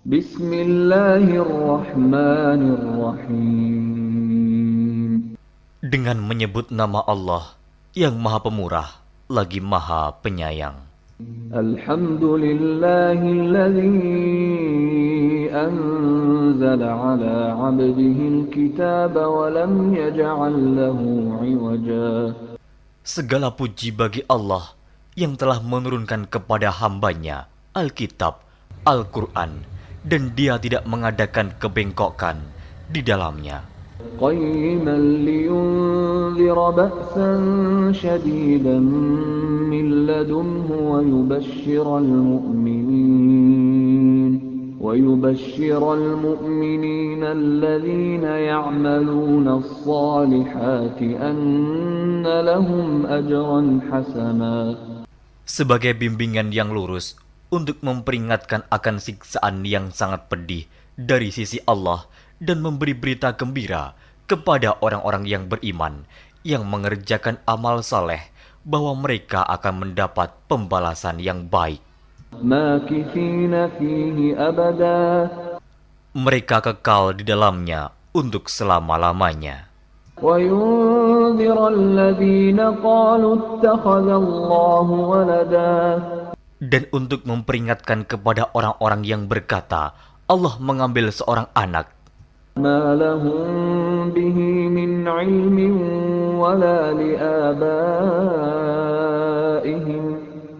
Bismillahirrahmanirrahim. Dengan menyebut nama Allah yang Maha Pemurah lagi Maha Penyayang. Alhamdulillahilladzi anzala ala 'abdihil kitaba wa lam yaj'al lahu 'iwaja. Segala puji bagi Allah yang telah menurunkan kepada hambanya Alkitab, Al-Quran, dan dia tidak mengadakan kebengkokan di dalamnya. قيما لينذر بأسا شديدا من لدنه ويبشر المؤمنين الذين يعملون الصالحات أن لهم أجرا حسنا. Sebagai bimbingan yang lurus untuk memperingatkan akan siksaan yang sangat pedih dari sisi Allah dan memberi berita gembira kepada orang-orang yang beriman yang mengerjakan amal saleh bahwa mereka akan mendapat pembalasan yang baik. ماكثين فيه أبدا. Mereka kekal di dalamnya untuk selama-lamanya. وينذر الذين قالوا اتخذ الله ولدا. Dan untuk memperingatkan kepada orang-orang yang berkata, Allah mengambil seorang anak. ما لهم به من علم ولا لآبائهم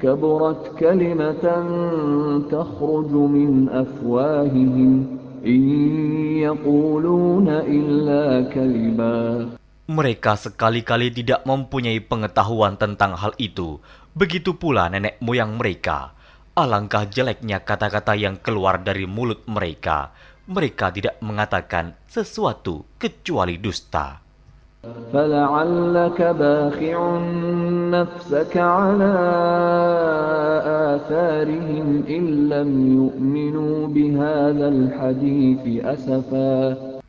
كبرت كلمة تخرج من أفواههم إن يقولون إلا كذبا. Mereka sekali-kali tidak mempunyai pengetahuan tentang hal itu. Begitu pula nenek moyang mereka. Alangkah jeleknya kata-kata yang keluar dari mulut mereka. Mereka tidak mengatakan sesuatu kecuali dusta. فَلَعَلَّكَ بَاخِعٌ نَفْسَكَ عَلَىٰ آثَارِهِمْ إِن لَّمْ يُؤْمِنُوا بِهَٰذَا الْحَدِيثِ أَسَفًا.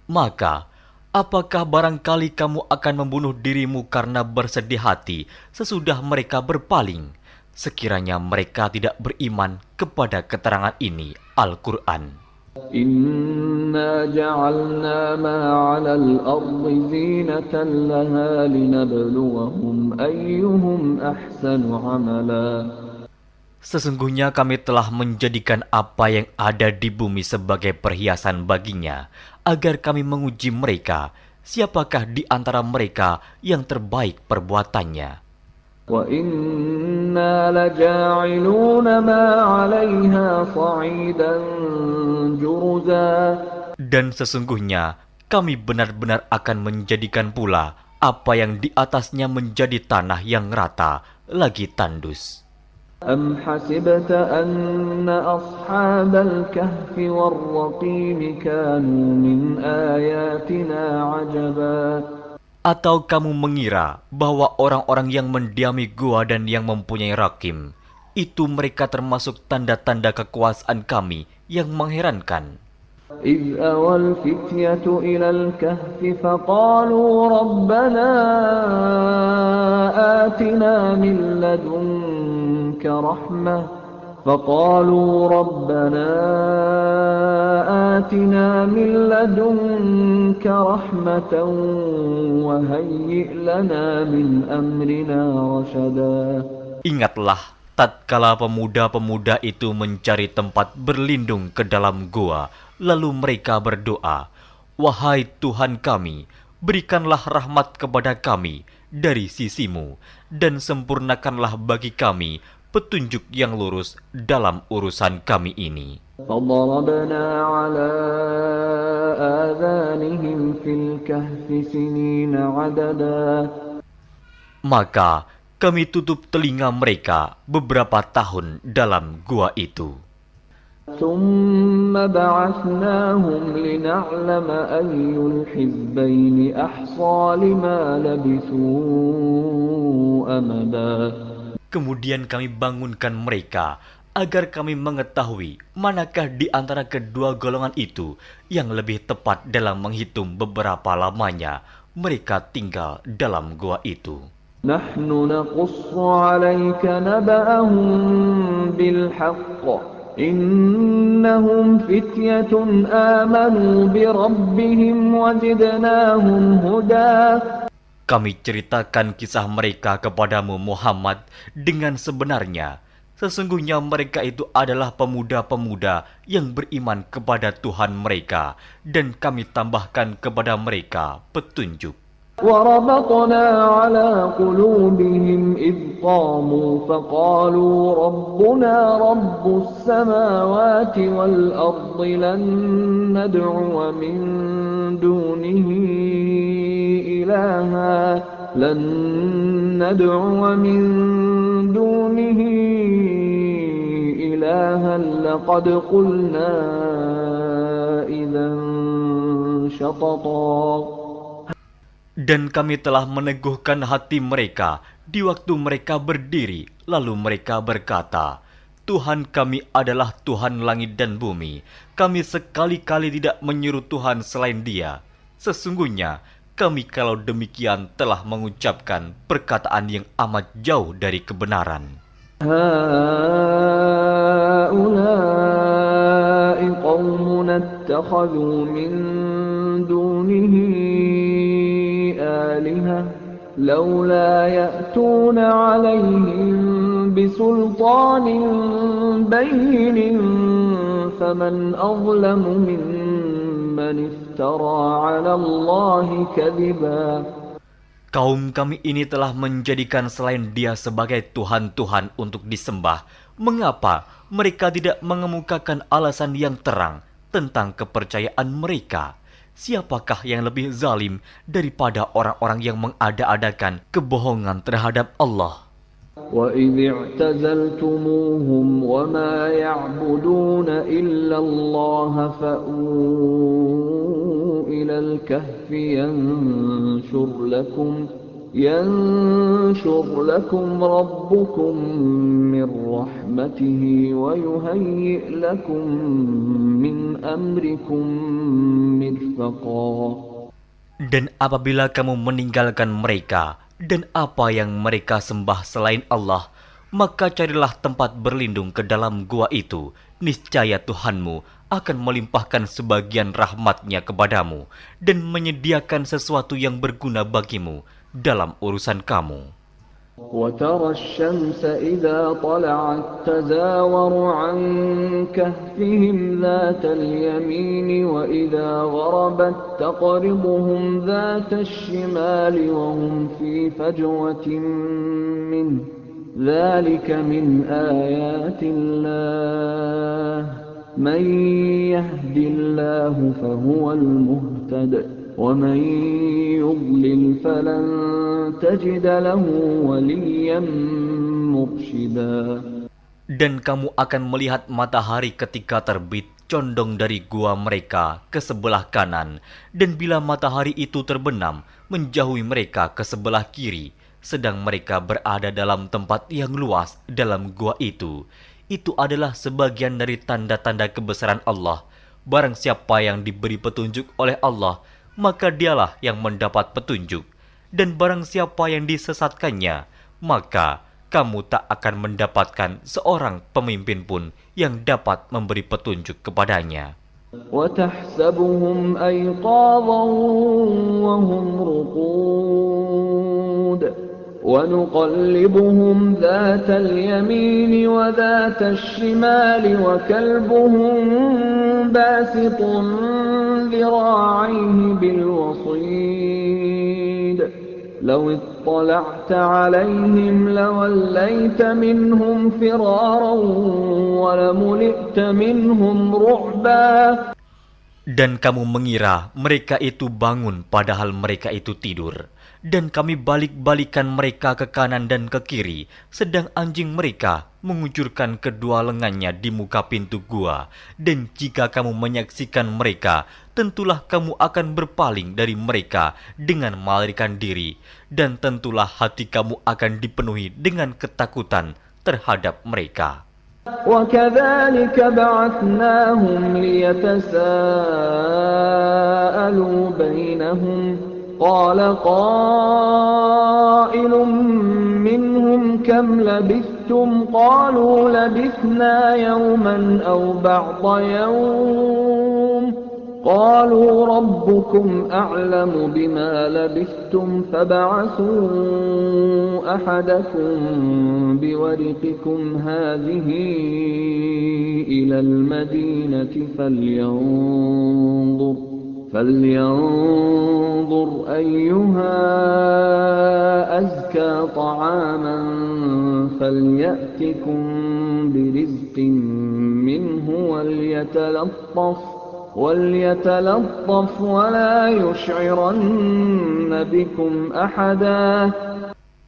Maka, apakah barangkali kamu akan membunuh dirimu karena bersedih hati sesudah mereka berpaling, sekiranya mereka tidak beriman kepada keterangan ini, Al-Quran. Inna ja'alna ma 'alal ardi zinatan laha linabluwahum ayyuhum ahsanu 'amala. Sesungguhnya kami telah menjadikan apa yang ada di bumi sebagai perhiasan baginya, agar kami menguji mereka, siapakah di antara mereka yang terbaik perbuatannya. Wa inna laja'iluna ma 'alayha sa'idan juruza. Dan sesungguhnya kami benar-benar akan menjadikan pula apa yang di atasnya menjadi tanah yang rata lagi tandus. Am hasibta anna ashabal kahfi war-raqim kanu min ayatina 'ajaba. Atau kamu mengira bahwa orang-orang yang mendiami gua dan yang mempunyai rakim, itu mereka termasuk tanda-tanda kekuasaan kami yang mengherankan. إذ أوى الفتية إلى الكهف فقالوا ربنا آتنا من لدنك رحمة وهيئ لنا من أمرنا رشدا. Ingatlah tatkala pemuda-pemuda itu mencari tempat berlindung ke dalam gua, lalu mereka berdoa, "Wahai Tuhan kami, berikanlah rahmat kepada kami dari sisimu, dan sempurnakanlah bagi kami petunjuk yang lurus dalam urusan kami ini." فضربنا على آذانهم في الكهف سنين عددا. Maka kami tutup telinga mereka beberapa tahun dalam gua itu. ثم بعثناهم لنعلم أي الحزبين أحصى لما لبثوا أمدا. Kemudian kami bangunkan mereka agar kami mengetahui manakah di antara kedua golongan itu yang lebih tepat dalam menghitung beberapa lamanya mereka tinggal dalam gua itu. Nahnu naqussu 'alaika naba'ahum bil haqq. إنهم إنهم فتية آمنوا بربهم وزدناهم هدى. Kami ceritakan kisah mereka kepadamu Muhammad dengan sebenarnya. Sesungguhnya mereka itu adalah pemuda-pemuda yang beriman kepada Tuhan mereka, dan kami tambahkan kepada mereka petunjuk. وربطنا على قلوبهم إذ قاموا فقالوا ربنا رب السماوات والأرض لن ندعو من دونه إلها لقد قلنا إذا شططا. Dan kami telah meneguhkan hati mereka di waktu mereka berdiri, lalu mereka berkata, Tuhan kami adalah Tuhan langit dan bumi. Kami sekali-kali tidak menyeru Tuhan selain Dia. Sesungguhnya kami kalau demikian telah mengucapkan perkataan yang amat jauh dari kebenaran. هؤلاء قومنا اتخذوا من دونه آلهة لولا يأتون عليهم بسلطان بين فمن أظلم ممن افترى على الله كذبا. Kaum kami ini telah menjadikan selain Dia sebagai Tuhan-Tuhan untuk disembah. Mengapa mereka tidak mengemukakan alasan yang terang tentang kepercayaan mereka? Siapakah yang lebih zalim daripada orang-orang yang mengada-adakan kebohongan terhadap Allah? وَإِذِ اعْتَزَلْتُمُوهُمْ وَمَا يَعْبُدُونَ إِلَّا اللَّهَ فَأْوُوا إِلَى الْكَهْفِ يَنشُرْ لَكُمْ رَبُّكُمْ مِنْ رَحْمَتِهِ وَيُهَيِّئْ لَكُمْ مِنْ أَمْرِكُمْ مِرْفَقًا. Dan apabila kamu meninggalkan mereka dan apa yang mereka sembah selain Allah, maka carilah tempat berlindung ke dalam gua itu. Niscaya Tuhanmu akan melimpahkan sebagian rahmatnya kepadamu dan menyediakan sesuatu yang berguna bagimu dalam urusan kamu. وَتَرَى الشَّمْسَ إِذَا طَلَعَتْ تَزَاوَرُ عَنْ كَهْفِهِمْ ذَاتَ الْيَمِينِ وَإِذَا غَرَبَتْ تَقْرِضُهُمْ ذَاتَ الشِّمَالِ وَهُمْ فِي فَجْوَةٍ مِّنْهُ ذَلِكَ مِنْ آيَاتِ اللَّهِ مَنْ يَهْدِ اللَّهُ فَهُوَ الْمُهْتَدِ وَمَنْ يُضْلِلْ فَلَنْ تَجِدَ لَهُ وَلِيًّا مُرْشِدًا. Dan kamu akan melihat matahari ketika terbit condong dari gua mereka ke sebelah kanan, dan bila matahari itu terbenam menjauhi mereka ke sebelah kiri, sedang mereka berada dalam tempat yang luas dalam gua itu. Itu adalah sebagian dari tanda-tanda kebesaran Allah. Barang siapa yang diberi petunjuk oleh Allah, maka dialah yang mendapat petunjuk. Dan barang siapa yang disesatkannya, maka kamu tak akan mendapatkan seorang pemimpin pun yang dapat memberi petunjuk kepadanya. وَتَحْسَبُهُمْ أَيْقَاظًا وَهُمْ رُقُودٌ وَنُقَلِّبُهُمْ ذَاتَ الْيَمِينِ وَذَاتَ الشِّمَالِ وَكَلْبُهُمْ بَاسِطٌ ذِرَاعَيْهِ بِالْوَصِيدِ لَوِ اطَّلَعْتَ عَلَيْهِمْ لَوَلَّيْتَ مِنْهُمْ فِرَارًا وَلَمُلِئْتَ مِنْهُمْ رُعْبًا. Dan kamu mengira mereka itu bangun padahal mereka itu tidur. Dan kami balik-balikan mereka ke kanan dan ke kiri, sedang anjing mereka mengucurkan kedua lengannya di muka pintu gua. Dan jika kamu menyaksikan mereka, tentulah kamu akan berpaling dari mereka dengan melarikan diri. Dan tentulah hati kamu akan dipenuhi dengan ketakutan terhadap mereka. وَكَذَلِكَ بَعَثْنَاهُمْ لِيَتَسَاءَلُوا بَيْنَهُمْ قَالَ قَائِلٌ مِّنْهُمْ كَمْ لَبِثْتُمْ لبثتم قالوا لبثنا يوما أو بعض يوم قالوا ربكم أعلم بما لبثتم فابعثوا أحدكم بورقكم هذه إلى المدينة فلينظر أيها أزكى طعاما فليأتكم برزق منه وليتلطف ولا يشعرن بكم أحدا.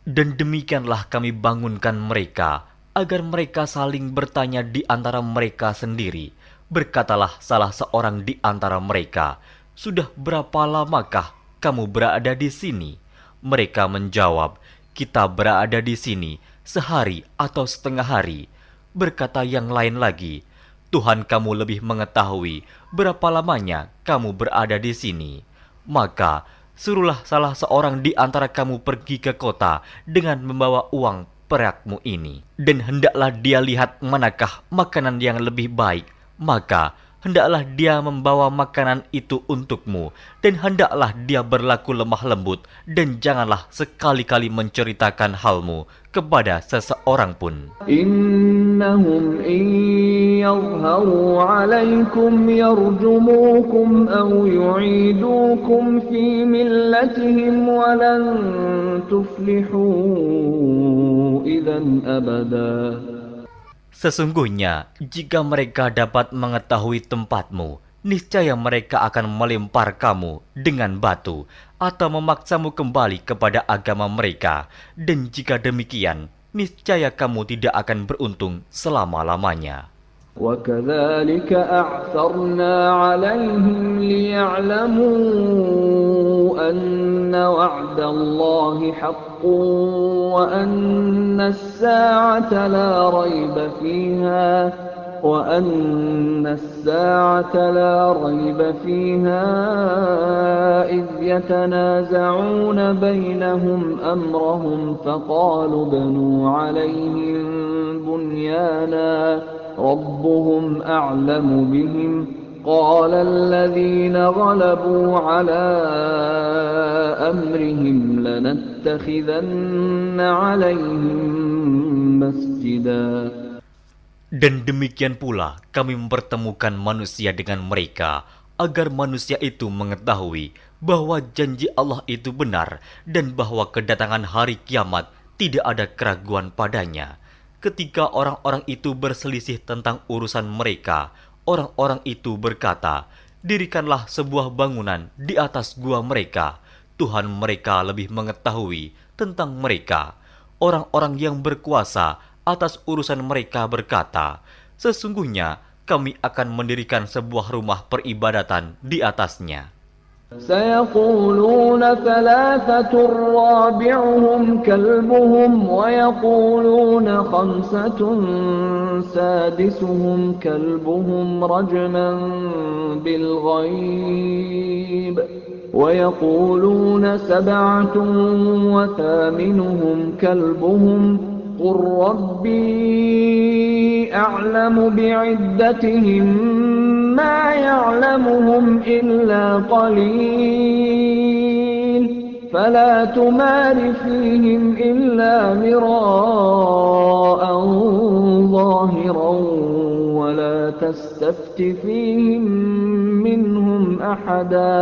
Dan demikianlah kami bangunkan mereka, agar mereka saling bertanya di antara mereka sendiri. Berkatalah salah seorang di antara mereka, "Sudah berapa lamakah kamu berada di sini?" Mereka menjawab, "Kita berada di sini sehari atau setengah hari." Berkata yang lain lagi, "Tuhan kamu lebih mengetahui berapa lamanya kamu berada di sini. Maka suruhlah salah seorang di antara kamu pergi ke kota dengan membawa uang perakmu ini. Dan hendaklah dia lihat manakah makanan yang lebih baik. Maka hendaklah dia membawa makanan itu untukmu. Dan hendaklah dia berlaku lemah lembut. Dan janganlah sekali-kali menceritakan halmu kepada seseorang pun. Innahum in yadhharu alaykum yarjumukum aw yu'idukum fi millatihim walan tuflihu idzan abada. Sesungguhnya, jika mereka dapat mengetahui tempatmu, niscaya mereka akan melempar kamu dengan batu atau memaksamu kembali kepada agama mereka. Dan jika demikian, niscaya kamu tidak akan beruntung selama-lamanya. وَكَذَلِكَ أَعْثَرْنَا عَلَيْهِمْ لِيَعْلَمُوا أَنَّ وَعْدَ اللَّهِ حَقٌّ وَأَنَّ السَّاعَةَ لَا رَيْبَ فِيهَا إِذْ يَتَنَازَعُونَ بَيْنَهُمْ أَمْرَهُمْ فَقَالُوا ابْنُوا عَلَيْهِمْ بُنْيَانًا رَبُّهُمْ أَعْلَمُ بِهِمْ قَالَ الَّذِينَ غَلَبُوا عَلَى أَمْرِهِمْ لَنَتَّخِذَنَّ عَلَيْهِمْ مَسْجِدًا. Dan demikian pula kami mempertemukan manusia dengan mereka, agar manusia itu mengetahui bahwa janji Allah itu benar dan bahwa kedatangan hari kiamat tidak ada keraguan padanya. Ketika orang-orang itu berselisih tentang urusan mereka, orang-orang itu berkata, "Dirikanlah sebuah bangunan di atas gua mereka. Tuhan mereka lebih mengetahui tentang mereka." Orang-orang yang berkuasa atas urusan mereka berkata, "Sesungguhnya kami akan mendirikan sebuah rumah peribadatan di atasnya." سيقولون ثلاثة رابعهم كلبهم ويقولون خمسة سادسهم كلبهم رجما بالغيب ويقولون سبعة وثامنهم كلبهم قل ربي أعلم بعدتهم ما يعلمهم إلا قليل فلا تمار فيهم إلا مراء ظاهرا ولا تستفت فيهم منهم أحدا.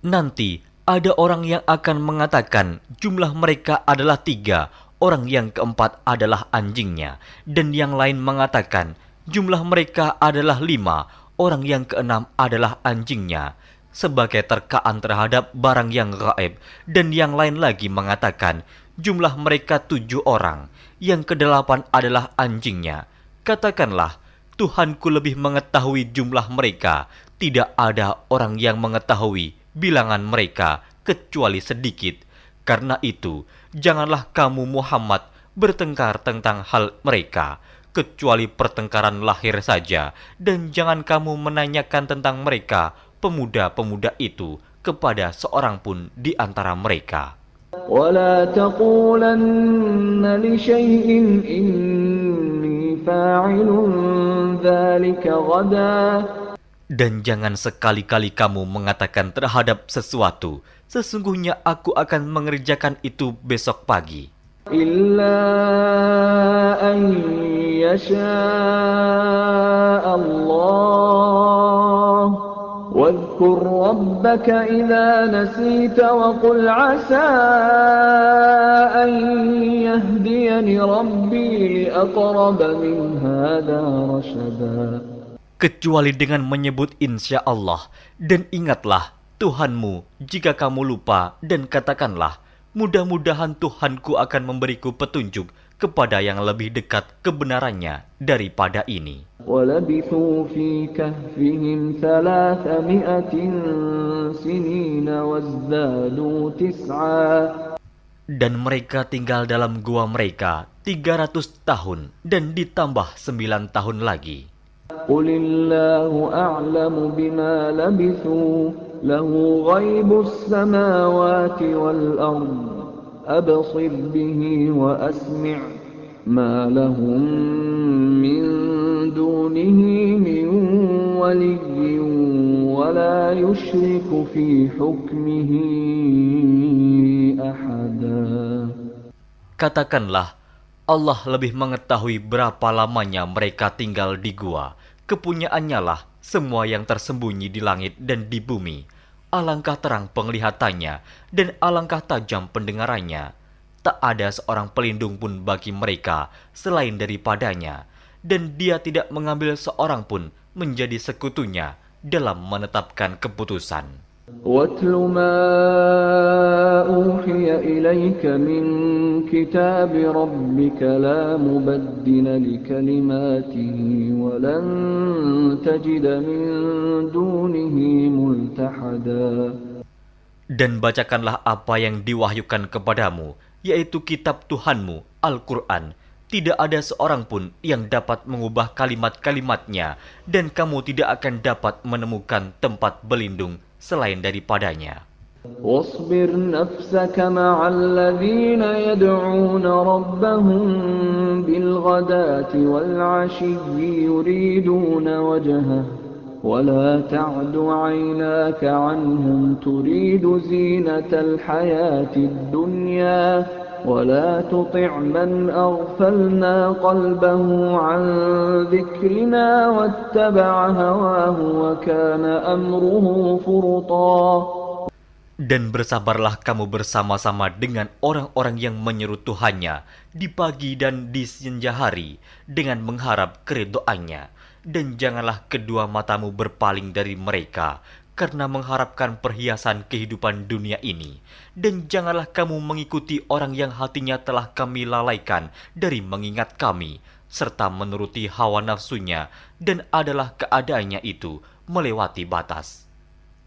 Nanti ada orang yang akan mengatakan jumlah mereka adalah 3, orang yang keempat adalah anjingnya, dan yang lain mengatakan jumlah mereka adalah 5, orang yang keenam adalah anjingnya, sebagai terkaan terhadap barang yang gaib. Dan yang lain lagi mengatakan jumlah mereka 7 orang, yang ke-8 adalah anjingnya. Katakanlah, Tuhanku lebih mengetahui jumlah mereka. Tidak ada orang yang mengetahui bilangan mereka kecuali sedikit. Karena itu, janganlah kamu Muhammad bertengkar tentang hal mereka, kecuali pertengkaran lahir saja, dan jangan kamu menanyakan tentang mereka, pemuda-pemuda itu, kepada seorang pun di antara mereka. ولا تقولن لشيء إني فاعل ذلك غدا. Dan jangan sekali-kali kamu mengatakan terhadap sesuatu, sesungguhnya aku akan mengerjakan itu besok pagi. إلا أن يشاء الله واذكر ربك إذا نسيت وقل عسى أن يهديني ربي لأقرب من هذا رشدا. Kecuali dengan menyebut insya Allah, dan ingatlah Tuhanmu jika kamu lupa, dan katakanlah, mudah-mudahan Tuhanku akan memberiku petunjuk kepada yang lebih dekat kebenarannya daripada ini. وَلَبِثُوا فِي كَهْفِهِمْ 300 سِنِينَ وَازْدَادُوا تِسْعًا. Dan mereka tinggal dalam gua mereka 300 tahun, dan ditambah 9 tahun lagi. قُلِ اللَّهُ أَعْلَمُ بِمَا لَبِثُوا لَهُ غَيْبُ السَّمَاوَاتِ وَالْأَرْضِ أَبْصِرْ بِهِ وَأَسْمِعْ مَا لَهُم مِّن دُونِهِ مِن وَلِيٍّ وَلَا يُشْرِكُ فِي حُكْمِهِ أَحَدًا. Katakanlah, Allah lebih mengetahui berapa lamanya mereka tinggal di gua. Kepunyaannya lah semua yang tersembunyi di langit dan di bumi. Alangkah terang penglihatannya dan alangkah tajam pendengarannya. Tak ada seorang pelindung pun bagi mereka selain daripadanya. Dan dia tidak mengambil seorang pun menjadi sekutunya dalam menetapkan keputusan. وَاتْلُ مَا أُوحِيَ إِلَيْكَ مِنْ كِتَابِ رَبِّكَ لَا مُبَدِّلَ لِكَلِمَاتِهِ وَلَنْ تَجِدَ مِنْ دُونِهِ مُلْتَحَدًا. Dan bacakanlah apa yang diwahyukan kepadamu, yaitu kitab Tuhanmu, Al-Quran. Tidak ada seorang pun yang dapat mengubah kalimat-kalimatnya, dan kamu tidak akan dapat menemukan tempat berlindung selain daripadanya. واصبر نفسك مع الذين يدعون ربهم بالغداة والعشي يريدون وجهه ولا تعد عيناك عنهم تريد زينة الحياة الدنيا ولا تطع من أغفلنا قلبه عن ذكرنا واتبع هواه وكان أمره فرطا. Dan bersabarlah kamu bersama-sama dengan orang-orang yang menyeru Tuhannya di pagi dan di senja hari dengan mengharap keridhoannya. Dan janganlah kedua matamu berpaling dari mereka karena mengharapkan perhiasan kehidupan dunia ini. Dan janganlah kamu mengikuti orang yang hatinya telah kami lalaikan dari mengingat kami, serta menuruti hawa nafsunya, dan adalah keadaannya itu melewati batas.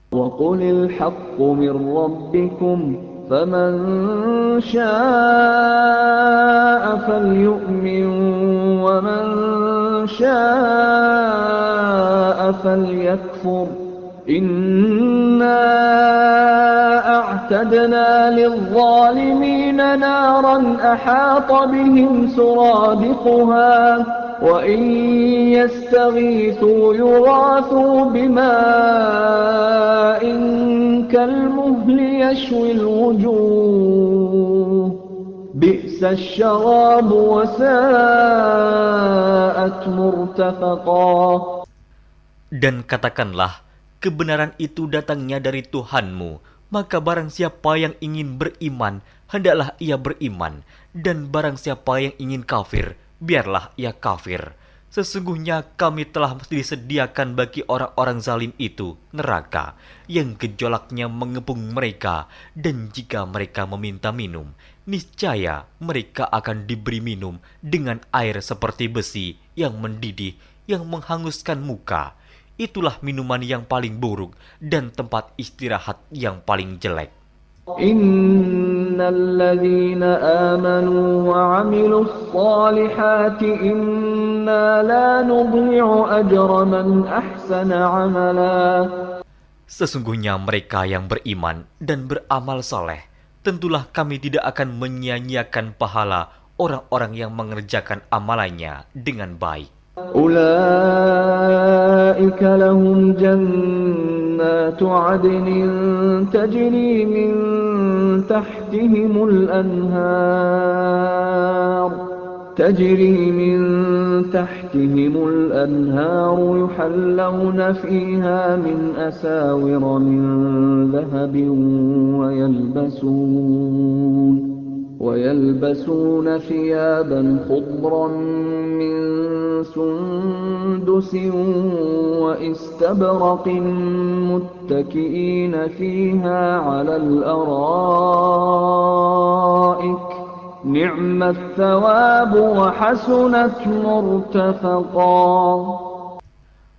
وَقُلِ الْحَقُّ مِنْ رَبِّكُمْ فَمَنْ شَاءَ فَلْيُؤْمِنْ وَمَنْ شَاءَ فَلْيَكْفُرْ إِنَّا أَعْتَدْنَا لِلظَّالِمِينَ نَارًا أَحَاطَ بِهِمْ سُرَادِقُهَا وَإِنْ يَسْتَغِيثُوا يُغَاثُوا بِمَاءٍ كَالْمُهْلِ يَشْوِي الْوُجُوهَ بِئْسَ الشَّرَابُ وَسَاءَتْ مُرْتَفَقًا. Dan katakanlah, kebenaran itu datangnya dari Tuhanmu, maka barang siapa yang ingin beriman, hendaklah ia beriman, dan barang siapa yang ingin kafir, biarlah ia kafir. Sesungguhnya kami telah disediakan bagi orang-orang zalim itu neraka, yang gejolaknya mengepung mereka, dan jika mereka meminta minum, niscaya mereka akan diberi minum dengan air seperti besi yang mendidih, yang menghanguskan muka. Itulah minuman yang paling buruk dan tempat istirahat yang paling jelek. Innal ladzina amanu wa 'amilus solihati inna la nudhi'u ajra man ahsana 'amala. Sesungguhnya mereka yang beriman dan beramal soleh, tentulah kami tidak akan menyia-nyiakan pahala orang-orang yang mengerjakan amalannya dengan baik. أولئك لهم جنات عدن تجري من تحتهم الأنهار يحلون فيها من أساور من ذهب ويلبسون ثيابا خضرا من سندس واستبرق متكئين فيها على الأرائك نعم الثواب وحسنت مرتفقا.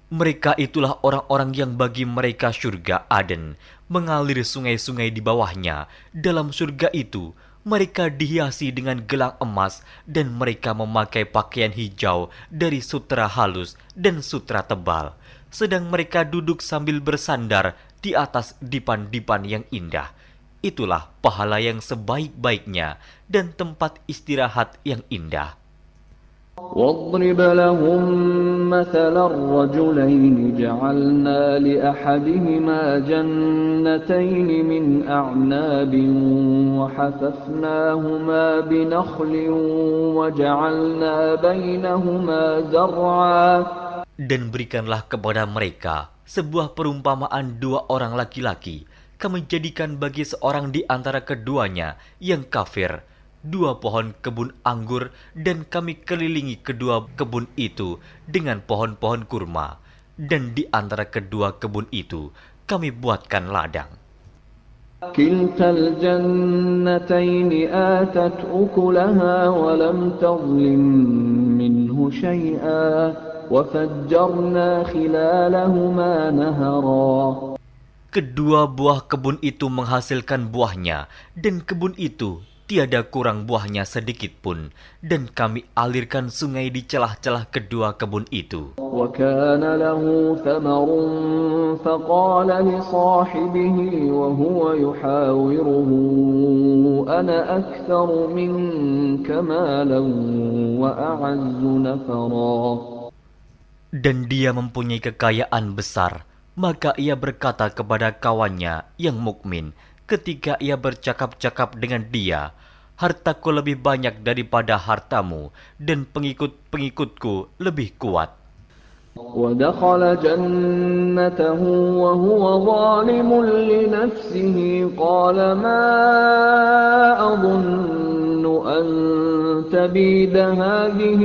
Mereka itulah orang-orang yang bagi mereka surga Aden, mengalir sungai-sungai di bawahnya. Dalam surga itu, mereka dihiasi dengan gelang emas dan mereka memakai pakaian hijau dari sutra halus dan sutra tebal. Sedang mereka duduk sambil bersandar di atas dipan-dipan yang indah. Itulah pahala yang sebaik-baiknya dan tempat istirahat yang indah. واضرب لهم مثل الرجلين جعلنا لأحدهما جنتين من أعناب وحففناهما بنخل وجعلنا بينهما زرعا. Dan berikanlah kepada mereka sebuah perumpamaan dua orang laki-laki. Kami jadikan bagi seorang di antara keduanya yang kafir dua pohon kebun anggur, dan kami kelilingi kedua kebun itu dengan pohon-pohon kurma, dan di antara kedua kebun itu kami buatkan ladang. كلتا الجنتين آتت أكلها ولم تظلم منه شيئا وفجرنا خلالهما نهرا. Kedua buah kebun itu menghasilkan buahnya, dan kebun itu tiada kurang buahnya sedikit pun, dan kami alirkan sungai di celah-celah kedua kebun itu. وَكَانَ لَهُ ثَمَرٌ فَقَالَ لِصَاحِبِهِ وَهُوَ يُحَاوِرُهُ أَنَا أَكْثَرُ مِنكَ مَالًا وَأَعَزُّ نَفَرًا. Dan dia mempunyai kekayaan besar, maka ia berkata kepada kawannya yang mukmin ketika ia bercakap-cakap dengan dia, hartaku lebih banyak daripada hartamu, dan pengikut-pengikutku lebih kuat. وَدَخَلَ جَنَّتَهُ وَهُوَ ظَالِمٌ لِنَفْسِهِ قَالَ مَا أَظُنُّ أَن تَبِيدَ هَذِهِ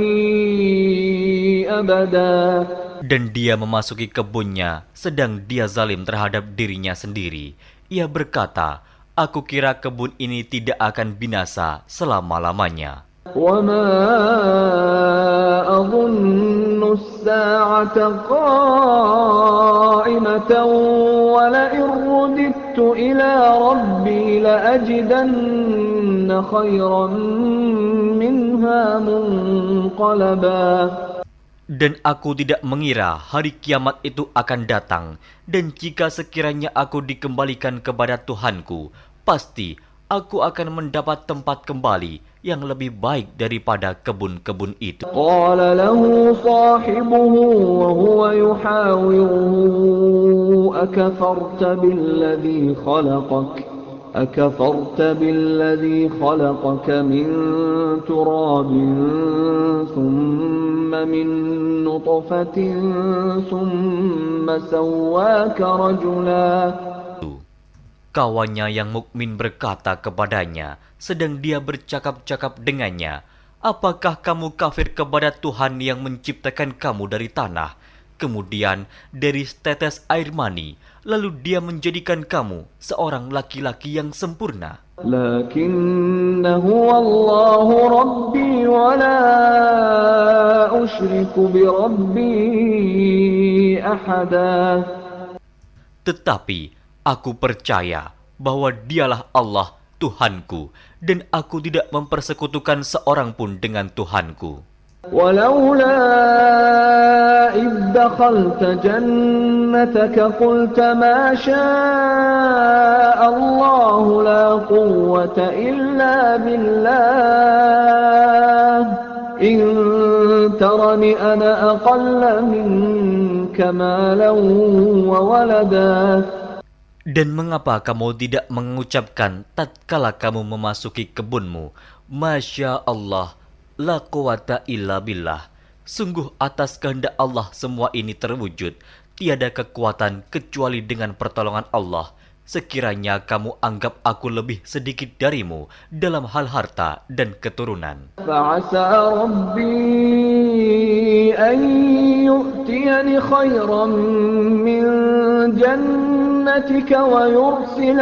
أَبَدًا. Dan dia memasuki kebunnya, sedang dia zalim terhadap dirinya sendiri. Ia berkata, aku kira kebun ini tidak akan binasa selama-lamanya. وَمَا أَظُنُّ السَّاعَةَ قَائِمَةً وَلَئِن رُّدِدتُّ إِلَى رَبِّي لَأَجِدَنَّ خَيْرًا مِنْهَا مُنقَلَبًا. Dan aku tidak mengira hari kiamat itu akan datang, dan jika sekiranya aku dikembalikan kepada Tuhanku, pasti aku akan mendapat tempat kembali yang lebih baik daripada kebun-kebun itu. قَالَ لَهُ صَاحِبُهُ وَهُوَ يُحَاوِرُهُ أَكَفَرْتَ بِالَّذِي خَلَقَكَ مِنْ تُرَابٍ ثُمَّ مِنْ نُطْفَةٍ ثُمَّ سَوَّاكَ رَجُلًا. Kawannya yang mukmin berkata kepadanya, sedang dia bercakap-cakap dengannya, apakah kamu kafir kepada Tuhan yang menciptakan kamu dari tanah, kemudian dari setetes air mani, lalu dia menjadikan kamu seorang laki-laki yang sempurna? Lakinna huwa Allahu Rabbi wa la usyriku bi Rabbi ahada. Tetapi aku percaya bahwa dialah Allah Tuhanku, dan aku tidak mempersekutukan seorang pun dengan Tuhanku. ولولا إذ دخلت جنتك قلت ما شاء الله لا قوة إلا بالله إن ترني أنا أقل منك مالا وولدا. Dan mengapa kamu tidak mengucapkan tatkala kamu memasuki kebunmu, Masya Allah, la quwata illa billah. Sungguh atas kehendak Allah semua ini terwujud. Tiada kekuatan kecuali dengan pertolongan Allah. Sekiranya kamu anggap aku lebih sedikit darimu dalam hal harta dan keturunan. فعسى ربي أن يؤتيني خيرا من جنتك ويرسل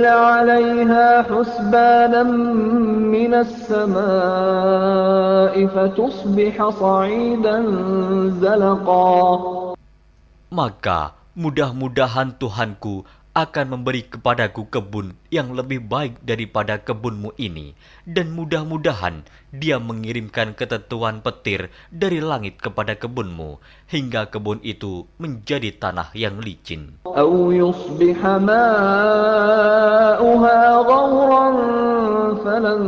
عليها حسبانا من السماء فتصبح صعيدا زلقا. Maka mudah-mudahan Tuhanku akan memberi kepadaku kebun yang lebih baik daripada kebunmu ini, dan mudah-mudahan Dia mengirimkan ketentuan petir dari langit kepada kebunmu, hingga kebun itu menjadi tanah yang licin. أو يصبح ماؤها غورا فلن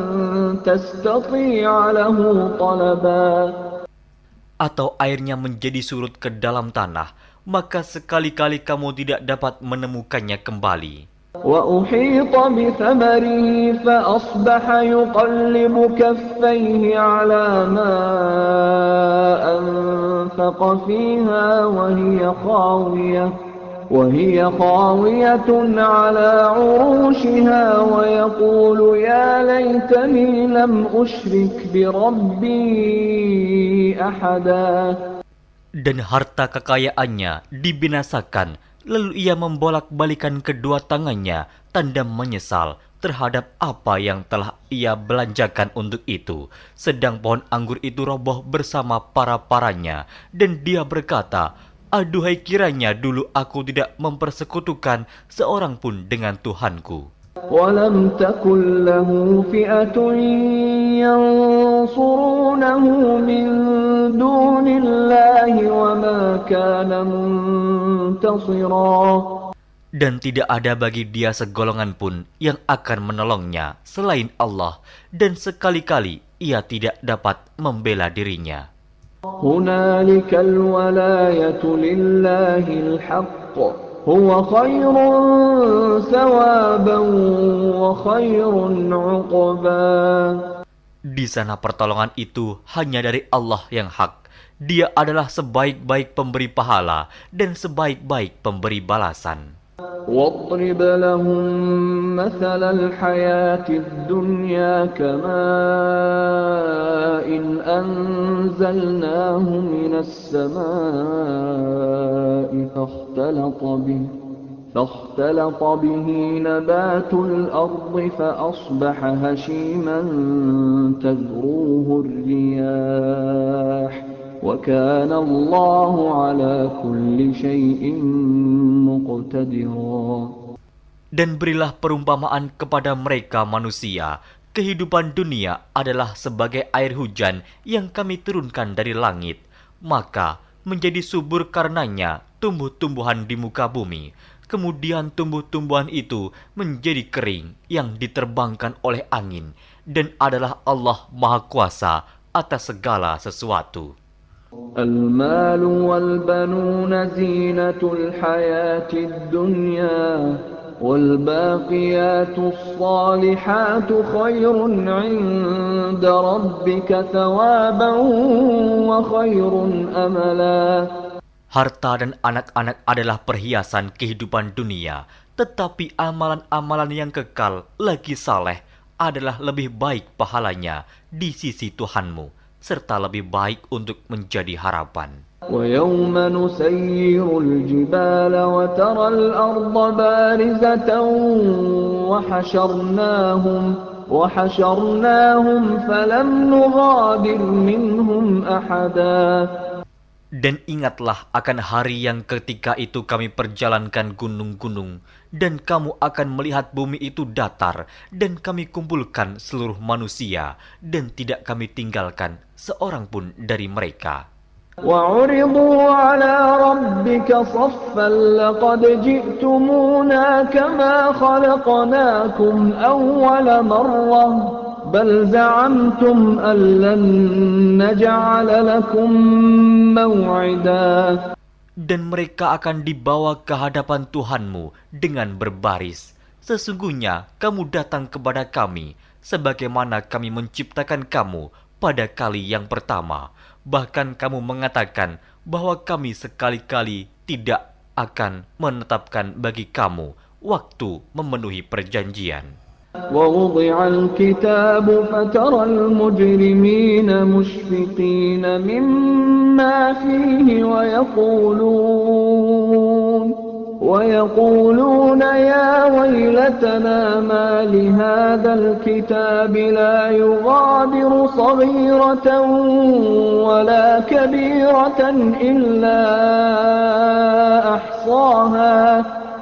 تستطيع له طلبا. Atau airnya menjadi surut ke dalam tanah, maka sekali-kali kamu tidak dapat menemukannya kembali. وأحيط بثمره فأصبح يقلب كفيه على ما أنفق فيها وهي خاوية على عروشها ويقول يا ليتني لم أشرك بربي أحدا. Dan harta kekayaannya dibinasakan, lalu ia membolak-balikan kedua tangannya, tanda menyesal terhadap apa yang telah ia belanjakan untuk itu. Sedang pohon anggur itu roboh bersama para-paranya, dan dia berkata, aduhai kiranya dulu aku tidak mempersekutukan seorang pun dengan Tuhanku. وَلَمْ تَكُنْ لَهُ فِئَةٌ يَنْصُرُونَهُ مِنْ دُونِ اللَّهِ وَمَا كَانَ مُنْتَصِرًا. Dan tidak ada bagi dia segolongan pun yang akan menolongnya selain Allah, dan sekali-kali ia tidak dapat membela dirinya. هُنَالِكَ الْوَلَايَةُ لِلَّهِ الْحَقِّ هُوَ خَيْرٌ ثَوَابًا وَخَيْرٌ عُقْبًا. Di sana pertolongan itu hanya dari Allah yang hak. Dia adalah sebaik-baik pemberi pahala dan sebaik-baik pemberi balasan. وَاضْرِبْ لَهُم مَّثَلَ الْحَيَاةِ الدُّنْيَا كَمَاءٍ أَنزَلْنَاهُ مِنَ السَّمَاءِ فاختلط به نبات الأرض فأصبح هشيما تذروه الرياح وكان الله على كل شيء مقتدرا. Dan berilah perumpamaan kepada mereka manusia. Kehidupan dunia adalah sebagai air hujan yang kami turunkan dari langit. Maka menjadi subur karenanya tumbuh-tumbuhan di muka bumi. Kemudian tumbuh-tumbuhan itu menjadi kering yang diterbangkan oleh angin. Dan adalah Allah Maha Kuasa atas segala sesuatu. المال والبنون زينة الحياة الدنيا والباقيات الصالحات خير عند ربك ثوابا وخير أملا. Harta dan anak-anak adalah perhiasan kehidupan dunia, tetapi amalan-amalan yang kekal lagi saleh adalah lebih baik pahalanya di sisi Tuhanmu, serta lebih baik untuk menjadi harapan. وَيَوْمَ نُسَيِّرُ الْجِبَالَ وَتَرَى الْأَرْضَ بَارِزَةً وَحَشَرْنَاهُمْ فَلَمْ نُغَادِرْ مِنْهُمْ أَحَدًا. Dan ingatlah akan hari yang ketika itu kami perjalankan gunung-gunung, dan kamu akan melihat bumi itu datar, dan kami kumpulkan seluruh manusia, dan tidak kami tinggalkan seorang pun dari mereka. وعرضوا على ربك صفا لقد جئتمونا كما خلقناكم أول مرة بل زعمتم أن لن نجعل لكم موعدا. Dan mereka akan dibawa ke hadapan Tuhanmu dengan berbaris. Sesungguhnya kamu datang kepada kami, sebagaimana kami menciptakan kamu pada kali yang pertama. Bahkan kamu mengatakan bahwa kami sekali-kali tidak akan menetapkan bagi kamu waktu memenuhi perjanjian. ووضع الكتاب فترى المجرمين مشفقين مما فيه ويقولون يا ويلتنا ما لهذا الكتاب لا يغادر صغيرة ولا كبيرة إلا أحصاها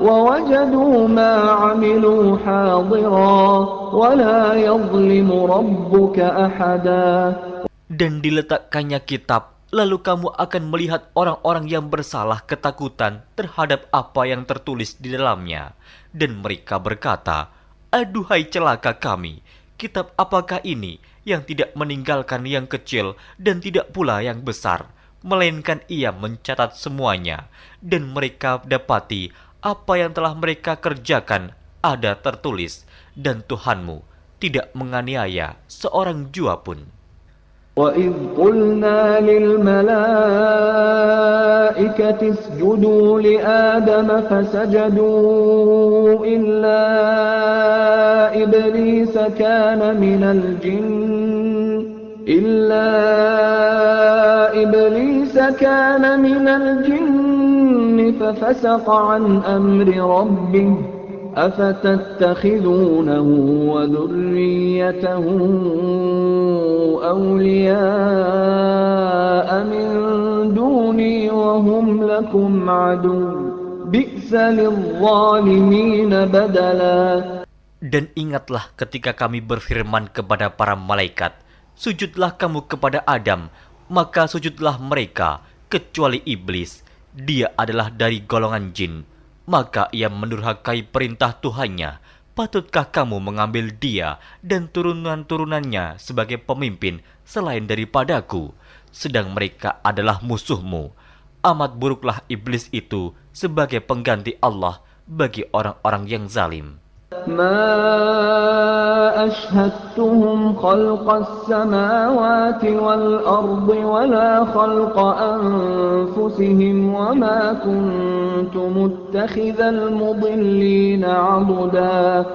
ووجدوا ما عملوا حاضرا ولا يظلم ربك أحدا. Dan diletakkannya kitab, lalu kamu akan melihat orang-orang yang bersalah ketakutan terhadap apa yang tertulis di dalamnya. Dan mereka berkata, aduhai celaka kami, kitab apakah ini yang tidak meninggalkan yang kecil dan tidak pula yang besar, melainkan ia mencatat semuanya. Dan mereka dapati apa yang telah mereka kerjakan ada tertulis, dan Tuhanmu tidak menganiaya seorang jua pun. وَإِذْ قُلْنَا لِلْمَلَائِكَةِ اسْجُدُوا لِآدَمَ فَسَجَدُوا إِلَّا إِبْلِيسَ كَانَ مِنَ الْجِنِّ فَفَسَقَ عَنْ أَمْرِ رَبِّهِ أَفَتَتَّخِذُونَهُ وَذُرِّيَّتَهُ أَوْلِيَاءَ مِنْ دُونِي وَهُمْ لَكُمْ عَدُوٌّ بِئْسَ لِلظَّالِمِينَ بَدَلًا. Dan ingatlah ketika kami berfirman kepada para malaikat, sujudlah kamu kepada Adam, maka sujudlah mereka, kecuali iblis. Dia adalah dari golongan jin. Maka ia mendurhakai perintah Tuhannya. Patutkah kamu mengambil dia dan turunan-turunannya sebagai pemimpin selain daripadaku, sedang mereka adalah musuhmu? Amat buruklah iblis itu sebagai pengganti Allah bagi orang-orang yang zalim. ما أشهدتهم خلق السماوات والأرض ولا خلق أنفسهم وما كنت متخذ المضلين عضدا.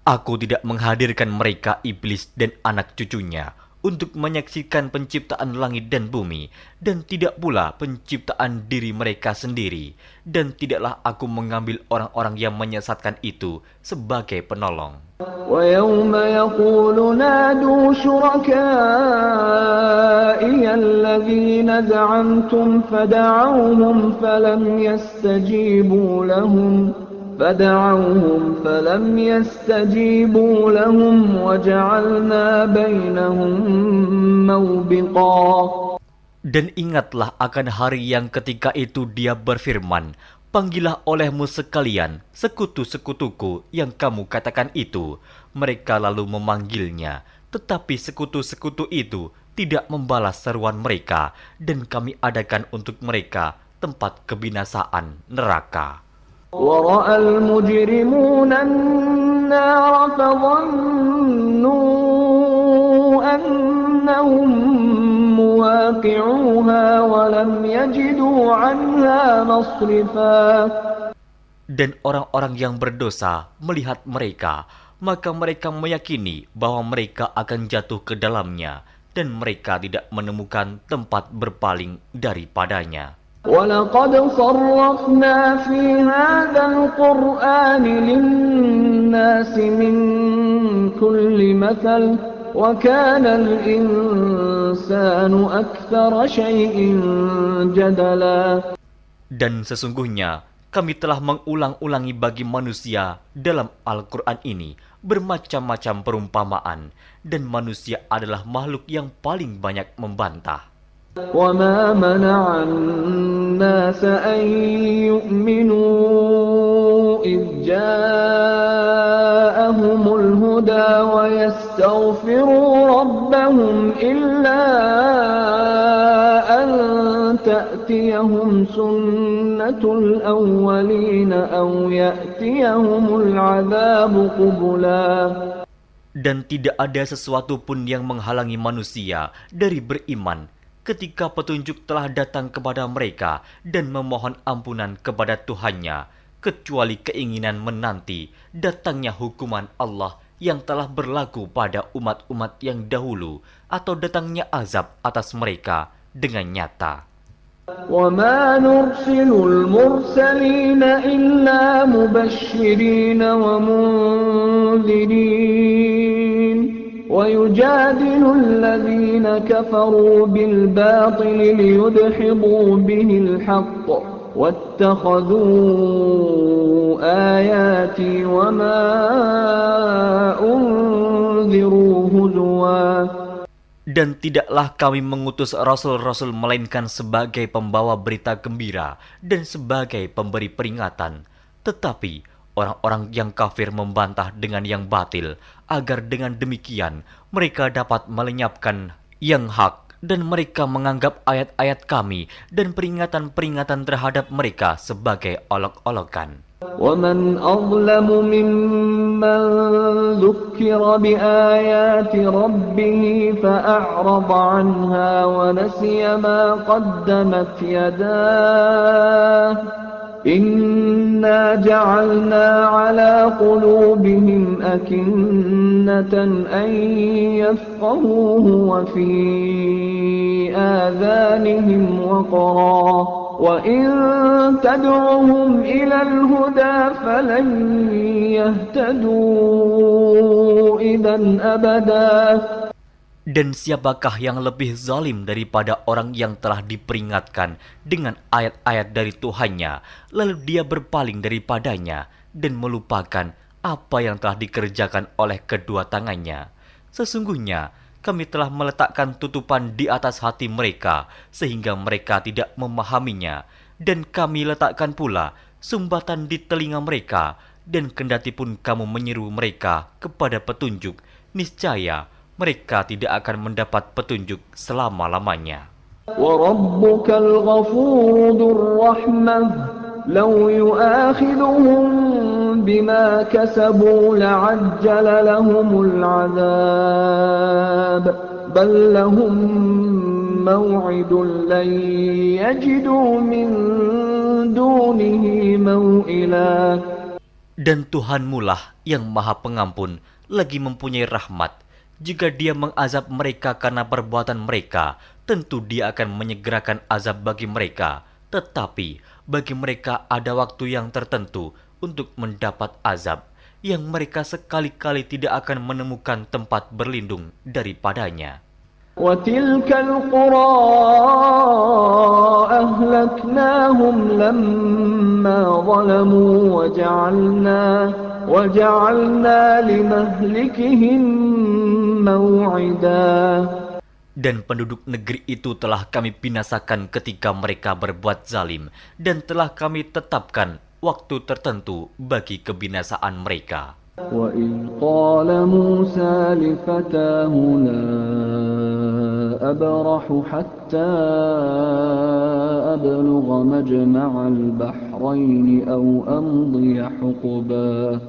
Aku tidak menghadirkan mereka iblis dan anak cucunya untuk menyaksikan penciptaan langit dan bumi, dan tidak pula penciptaan diri mereka sendiri, dan tidaklah aku mengambil orang-orang yang menyesatkan itu sebagai penolong. وَيَوْمَ يَقُولُ نَادُوا شُرَكَائِيَ الَّذِينَ زَعَمْتُمْ فَدَعَوْهُمْ فَلَمْ يَسْتَجِيبُوا لَهُمْ وَجَعَلْنَا بَيْنَهُمْ مَوْبِقًا. Dan ingatlah akan hari yang ketika itu dia berfirman, panggillah olehmu sekalian sekutu-sekutuku yang kamu katakan itu. Mereka lalu memanggilnya, tetapi sekutu-sekutu itu tidak membalas seruan mereka, dan kami adakan untuk mereka tempat kebinasaan neraka. وَرَأَى الْمُجْرِمُونَ النَّارَ فَظَنُّوا أَنَّهُمْ مُوَاقِعُوهَا وَلَمْ يَجِدُوا عَنْهَا مَصْرِفًا. Dan orang-orang yang berdosa melihat mereka, maka mereka meyakini bahwa mereka akan jatuh ke dalamnya, dan mereka tidak menemukan tempat berpaling daripadanya. وَلَقَدْ صَرَّفْنَا فِي هَذَا الْقُرْآنِ لِلنَّاسِ مِنْ كُلِّ مَثَلٍ وَكَانَ الْإِنسَانُ أَكْثَرَ شَيْءٍ جَدَلًا. Dan sesungguhnya kami telah mengulang-ulangi bagi manusia dalam Al-Quran ini bermacam-macam perumpamaan, dan manusia adalah makhluk yang paling banyak membantah. وَمَا مَنَعَ النَّاسَ أَن يُؤْمِنُوا إِذْ جَاءَهُمُ الْهُدَى وَيَسْتَغْفِرُوا رَبَّهُمْ إِلَّا أَن تَأْتِيَهُمْ سُنَّةُ الْأَوَّلِينَ أَوْ يَأْتِيَهُمُ الْعَذَابُ قُبُلًا. Dan tidak ada sesuatu pun yang menghalangi manusia dari beriman ketika petunjuk telah datang kepada mereka dan memohon ampunan kepada Tuhannya, kecuali keinginan menanti datangnya hukuman Allah yang telah berlaku pada umat-umat yang dahulu, atau datangnya azab atas mereka dengan nyata. وَمَا نُرْسِلُ الْمُرْسَلِينَ إِلَّا مُبَشِّرِينَ وَمُنذِرِينَ وَيُجَادِلُ الَّذِينَ كَفَرُوا بِالْبَاطِلِ لِيُدْحِضُوا بِهِ الْحَقَّ وَاتَّخَذُوا آيَاتِي وَمَا أُنذِرُوا هُزُوًا. Dan tidaklah kami mengutus rasul-rasul melainkan sebagai pembawa berita gembira dan sebagai pemberi peringatan. Tetapi orang-orang yang kafir membantah dengan yang batil, agar dengan demikian mereka dapat melenyapkan yang hak, dan mereka menganggap ayat-ayat kami dan peringatan-peringatan terhadap mereka sebagai olok-olokan. وَمَنْ أَظْلَمُ مِمَّنْ ذُكِّرَ بِآيَاتِ رَبِّهِ فَأَعْرَضَ عَنْهَا وَنَسِيَ مَا قَدَّمَتْ يَدَاهُ إِنَّا جَعَلْنَا عَلَى قُلُوبِهِمْ أَكِنَّةً أَنْ يَفْقَهُوهُ وَفِي آذَانِهِمْ وَقْرًا وَإِن تَدْعُهُمْ إِلَى الْهُدَى فَلَنْ يَهْتَدُوا إِذًا أَبَدًا. Dan siapakah yang lebih zalim daripada orang yang telah diperingatkan dengan ayat-ayat dari Tuhannya, lalu dia berpaling daripadanya dan melupakan apa yang telah dikerjakan oleh kedua tangannya. Sesungguhnya kami telah meletakkan tutupan di atas hati mereka sehingga mereka tidak memahaminya, dan kami letakkan pula sumbatan di telinga mereka, dan kendati pun kamu menyeru mereka kepada petunjuk, niscaya mereka tidak akan mendapat petunjuk selama-lamanya. وَرَبُّكَ الْغَفُورُ ذُو الرَّحْمَةِ لَوْ يُؤَاخِذُهُم بِمَا كَسَبُوا لَعَجَّلَ لَهُمُ الْعَذَابَ بَل لَّهُم مَّوْعِدٌ لَّن يَجِدُوا مِن دُونِهِ مَوْئِلًا. Dan Tuhanmulah yang Maha Pengampun lagi mempunyai rahmat. Jika Dia mengazab mereka karena perbuatan mereka, tentu Dia akan menyegerakan azab bagi mereka. Tetapi bagi mereka ada waktu yang tertentu untuk mendapat azab, yang mereka sekali-kali tidak akan menemukan tempat berlindung daripadanya. وَتِلْكَ الْقُرَىٰ أَهْلَكْنَاهُمْ لَمَّا ظَلَمُوا وَجَعَلْنَا لِمَهْلِكِهِم مَّوْعِدًا. Dan penduduk negeri itu telah kami binasakan ketika mereka berbuat zalim, dan telah kami tetapkan waktu tertentu bagi kebinasaan mereka. وَإِذْ قَالَ مُوسَىٰ لِفَتَاهُ لَا أَبْرَحُ حَتَّىٰ أَبْلُغَ مَجْمَعَ الْبَحْرَيْنِ أَوْ أَمْضِيَ حُقُبًا.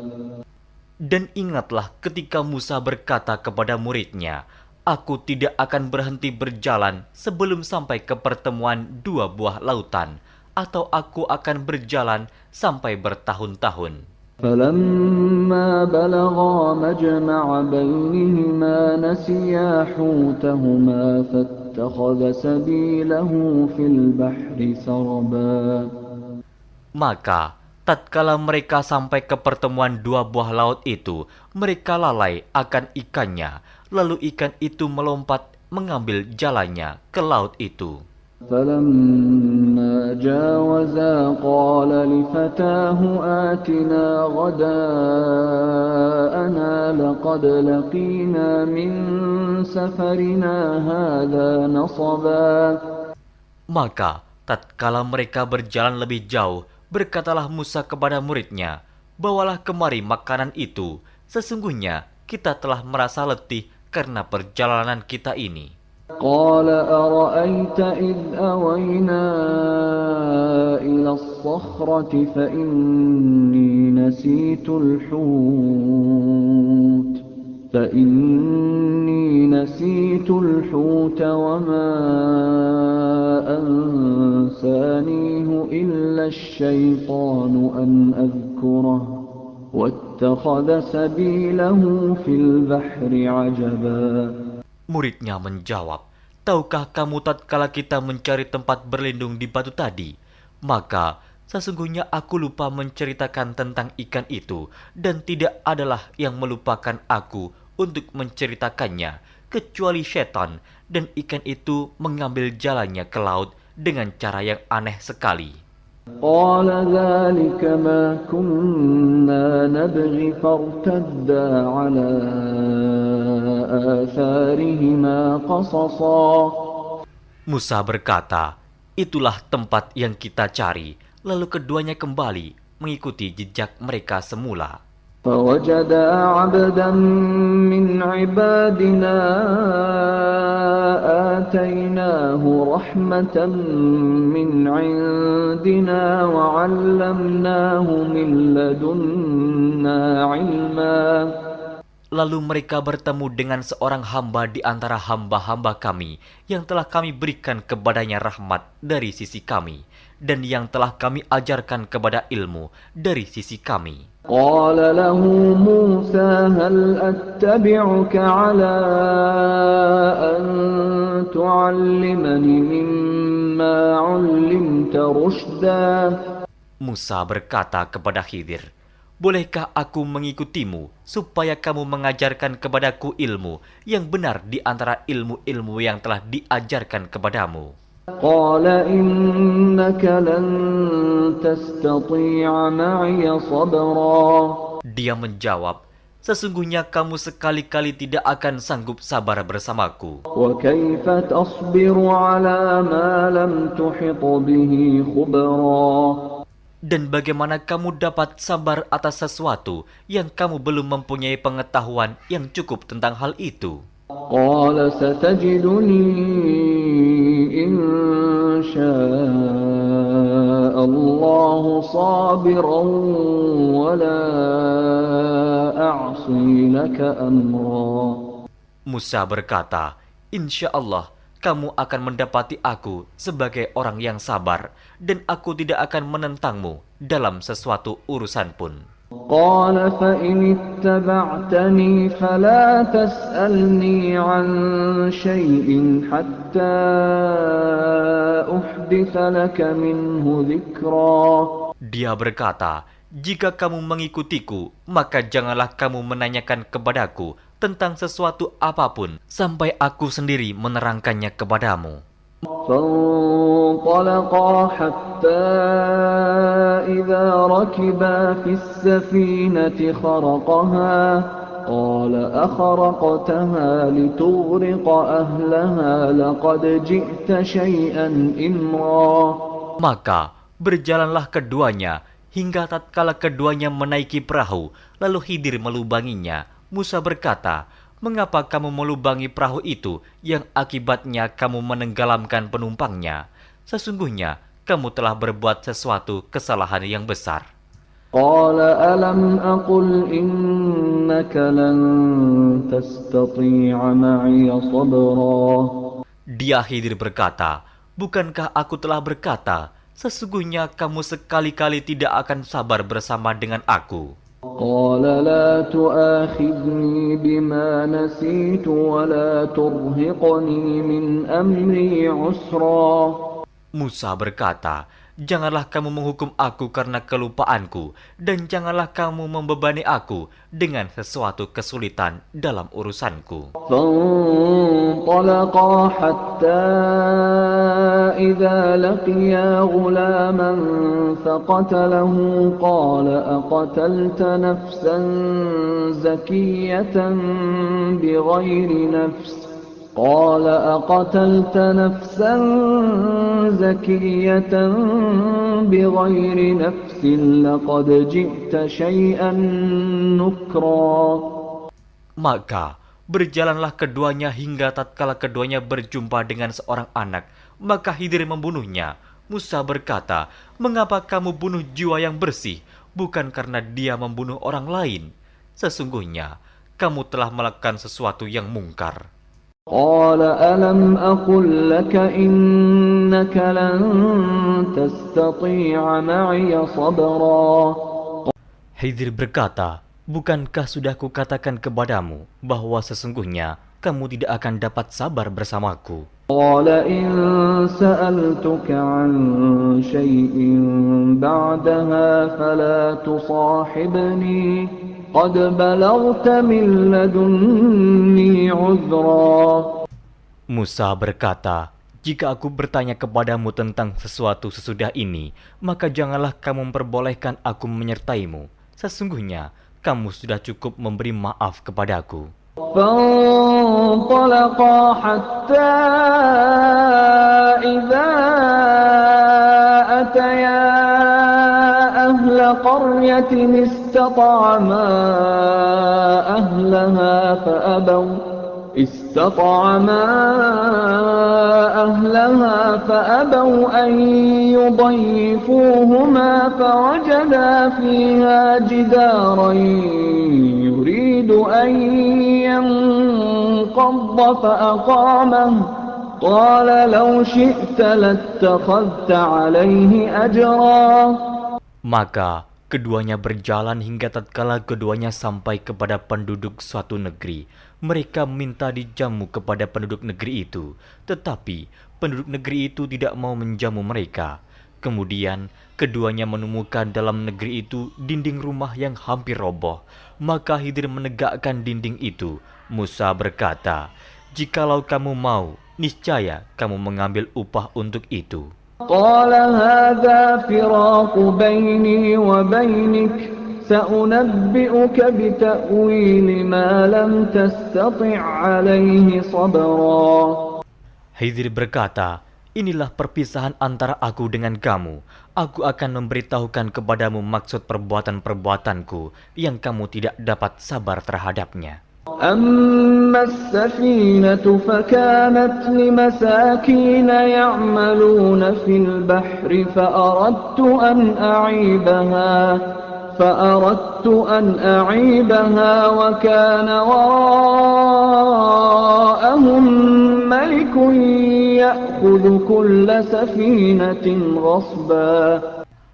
Dan ingatlah ketika Musa berkata kepada muridnya, "Aku tidak akan berhenti berjalan sebelum sampai ke pertemuan dua buah lautan, atau aku akan berjalan sampai bertahun-tahun." فَلَمَّا بَلَغَا مَجْمَعَ بَيْنِهِمَا نَسِيَا حُوتَهُمَا فَاتَّخَذَ سَبِيلَهُ فِي الْبَحْرِ سَرَبًا. Maka tatkala mereka sampai ke pertemuan dua buah laut itu, mereka lalai akan ikannya, lalu ikan itu melompat mengambil jalannya ke laut itu. فلما جاوزا قال لفتاه آتنا غداءنا لقد لقينا من سفرنا هذا نصبا. Maka tatkala mereka berjalan lebih jauh, berkatalah Musa kepada muridnya, "Bawalah kemari makanan itu, sesungguhnya kita telah merasa letih karena perjalanan kita ini." قال أرأيت إذ أوينا إلى الصخرة فإني نسيت الحوت وما أنسانيه إلا الشيطان أن أذكره واتخذ سبيله في البحر عجبا. Muridnya menjawab, "Tahukah kamu tatkala kita mencari tempat berlindung di batu tadi? Maka sesungguhnya aku lupa menceritakan tentang ikan itu, dan tidak adalah yang melupakan aku untuk menceritakannya, kecuali setan, dan ikan itu mengambil jalannya ke laut dengan cara yang aneh sekali." قال ذلك ما كنا نبغي فارتدا على آثارهما قصصا. Musa berkata, "Itulah tempat yang kita cari." Lalu keduanya kembali mengikuti jejak mereka semula. فوجدا عبدا من عبادنا آتيناه رحمة من عندنا وعلمناه من لدنا علما. Lalu mereka bertemu dengan seorang hamba di antara hamba-hamba kami yang telah kami berikan kepadanya rahmat dari sisi kami, dan yang telah kami ajarkan kepada ilmu dari sisi kami. قال له موسى هل أتبعك على أن تعلمني مما علمت رشدا. Musa berkata kepada Khidir, "Bolehkah aku mengikutimu supaya kamu mengajarkan kepadaku ilmu yang benar di antara ilmu-ilmu yang telah diajarkan kepadamu?" قال إنك لن تستطيع معي صبرا. Dia menjawab, "Sesungguhnya kamu sekali-kali tidak akan sanggup sabar bersamaku. وكيف تصبر على ما لم تحط به خبرا. Dan bagaimana kamu dapat sabar atas sesuatu yang kamu belum mempunyai pengetahuan yang cukup tentang hal itu?" قال ستجدني إن شاء الله صابرا ولا أعصي لك أمرا. Musa berkata, "Insya Allah kamu akan mendapati aku sebagai orang yang sabar, dan aku tidak akan menentangmu dalam sesuatu urusan pun." قال فإن اتبعتني فلا تسألني عن شيء حتى أحدث لك منه ذكرا. Dia berkata, "Jika kamu mengikutiku, maka janganlah kamu menanyakan kepadaku tentang sesuatu apapun sampai aku sendiri menerangkannya kepadamu." فانطلقا حتى إذا ركبا في السفينة خرقها قال أخرقتها لتغرق أهلها لقد جئت شيئا إمرا. Maka berjalanlah keduanya hingga tatkala keduanya menaiki perahu, lalu Khidir melubanginya. Musa berkata, "Mengapa kamu melubangi perahu itu yang akibatnya kamu menenggelamkan penumpangnya? Sesungguhnya kamu telah berbuat sesuatu kesalahan yang besar." قال ألم أقل إنك لن تستطيع معي صبرا. Dia Khidir berkata, "Bukankah aku telah berkata, sesungguhnya kamu sekali-kali tidak akan sabar bersama dengan aku?" قال لا تؤاخذني بما نسيت ولا ترهقني من أمري عسرا. Musa berkata, "Janganlah kamu menghukum aku karena kelupaanku, dan janganlah kamu membebani aku dengan sesuatu kesulitan dalam urusanku." فانطلقا حتى إذا لقيا غلاما فقتله قال أقتلت نفسا زكية بغير نفس لقد جئت شيئا نكرا. Maka berjalanlah keduanya hingga tatkala keduanya berjumpa dengan seorang anak, maka Khidir membunuhnya. Musa berkata, "Mengapa kamu bunuh jiwa yang bersih, bukan karena dia membunuh orang lain? Sesungguhnya kamu telah melakukan sesuatu yang mungkar." قال ألم أقل لك إنك لن تستطيع معي صبرا. Khidir berkata, "Bukankah sudah kukatakan kepadamu bahwa sesungguhnya kamu tidak akan dapat sabar bersamaku?" قال إن سألتك عن شيء بعدها فلا تصاحبني قد بلغت من لدني عذرا. Musa berkata, "Jika aku bertanya kepadamu tentang sesuatu sesudah ini, maka janganlah kamu memperbolehkan aku menyertaimu. Sesungguhnya kamu sudah cukup memberi maaf kepadaku." فانطلقا حتى إذا أتيا أهل قرية استطعما أهلها فأبوا أن يضيفوهما فوجدا فيها جدارا يريد أن ينقض فأقامه قال لو شئت لاتخذت عليه أجرا. Maka keduanya berjalan hingga tatkala keduanya sampai kepada penduduk suatu negeri. Mereka minta dijamu kepada penduduk negeri itu, tetapi penduduk negeri itu tidak mau menjamu mereka. Kemudian keduanya menemukan dalam negeri itu dinding rumah yang hampir roboh. Maka Khidir menegakkan dinding itu. Musa berkata, "Jikalau kamu mau, niscaya kamu mengambil upah untuk itu." قال هذا فراق بيني وبينك سأنبئك بتأويل ما لم تستطع عليه صبرا. Khidir berkata, "Inilah perpisahan antara aku dengan kamu. Aku akan memberitahukan kepadamu maksud perbuatan-perbuatanku yang kamu tidak dapat sabar terhadapnya." أما السفينة فكانت لمساكين يعملون في البحر فأردت أن أعيبها وكان وراءهم ملك يأخذ كل سفينة غصبا.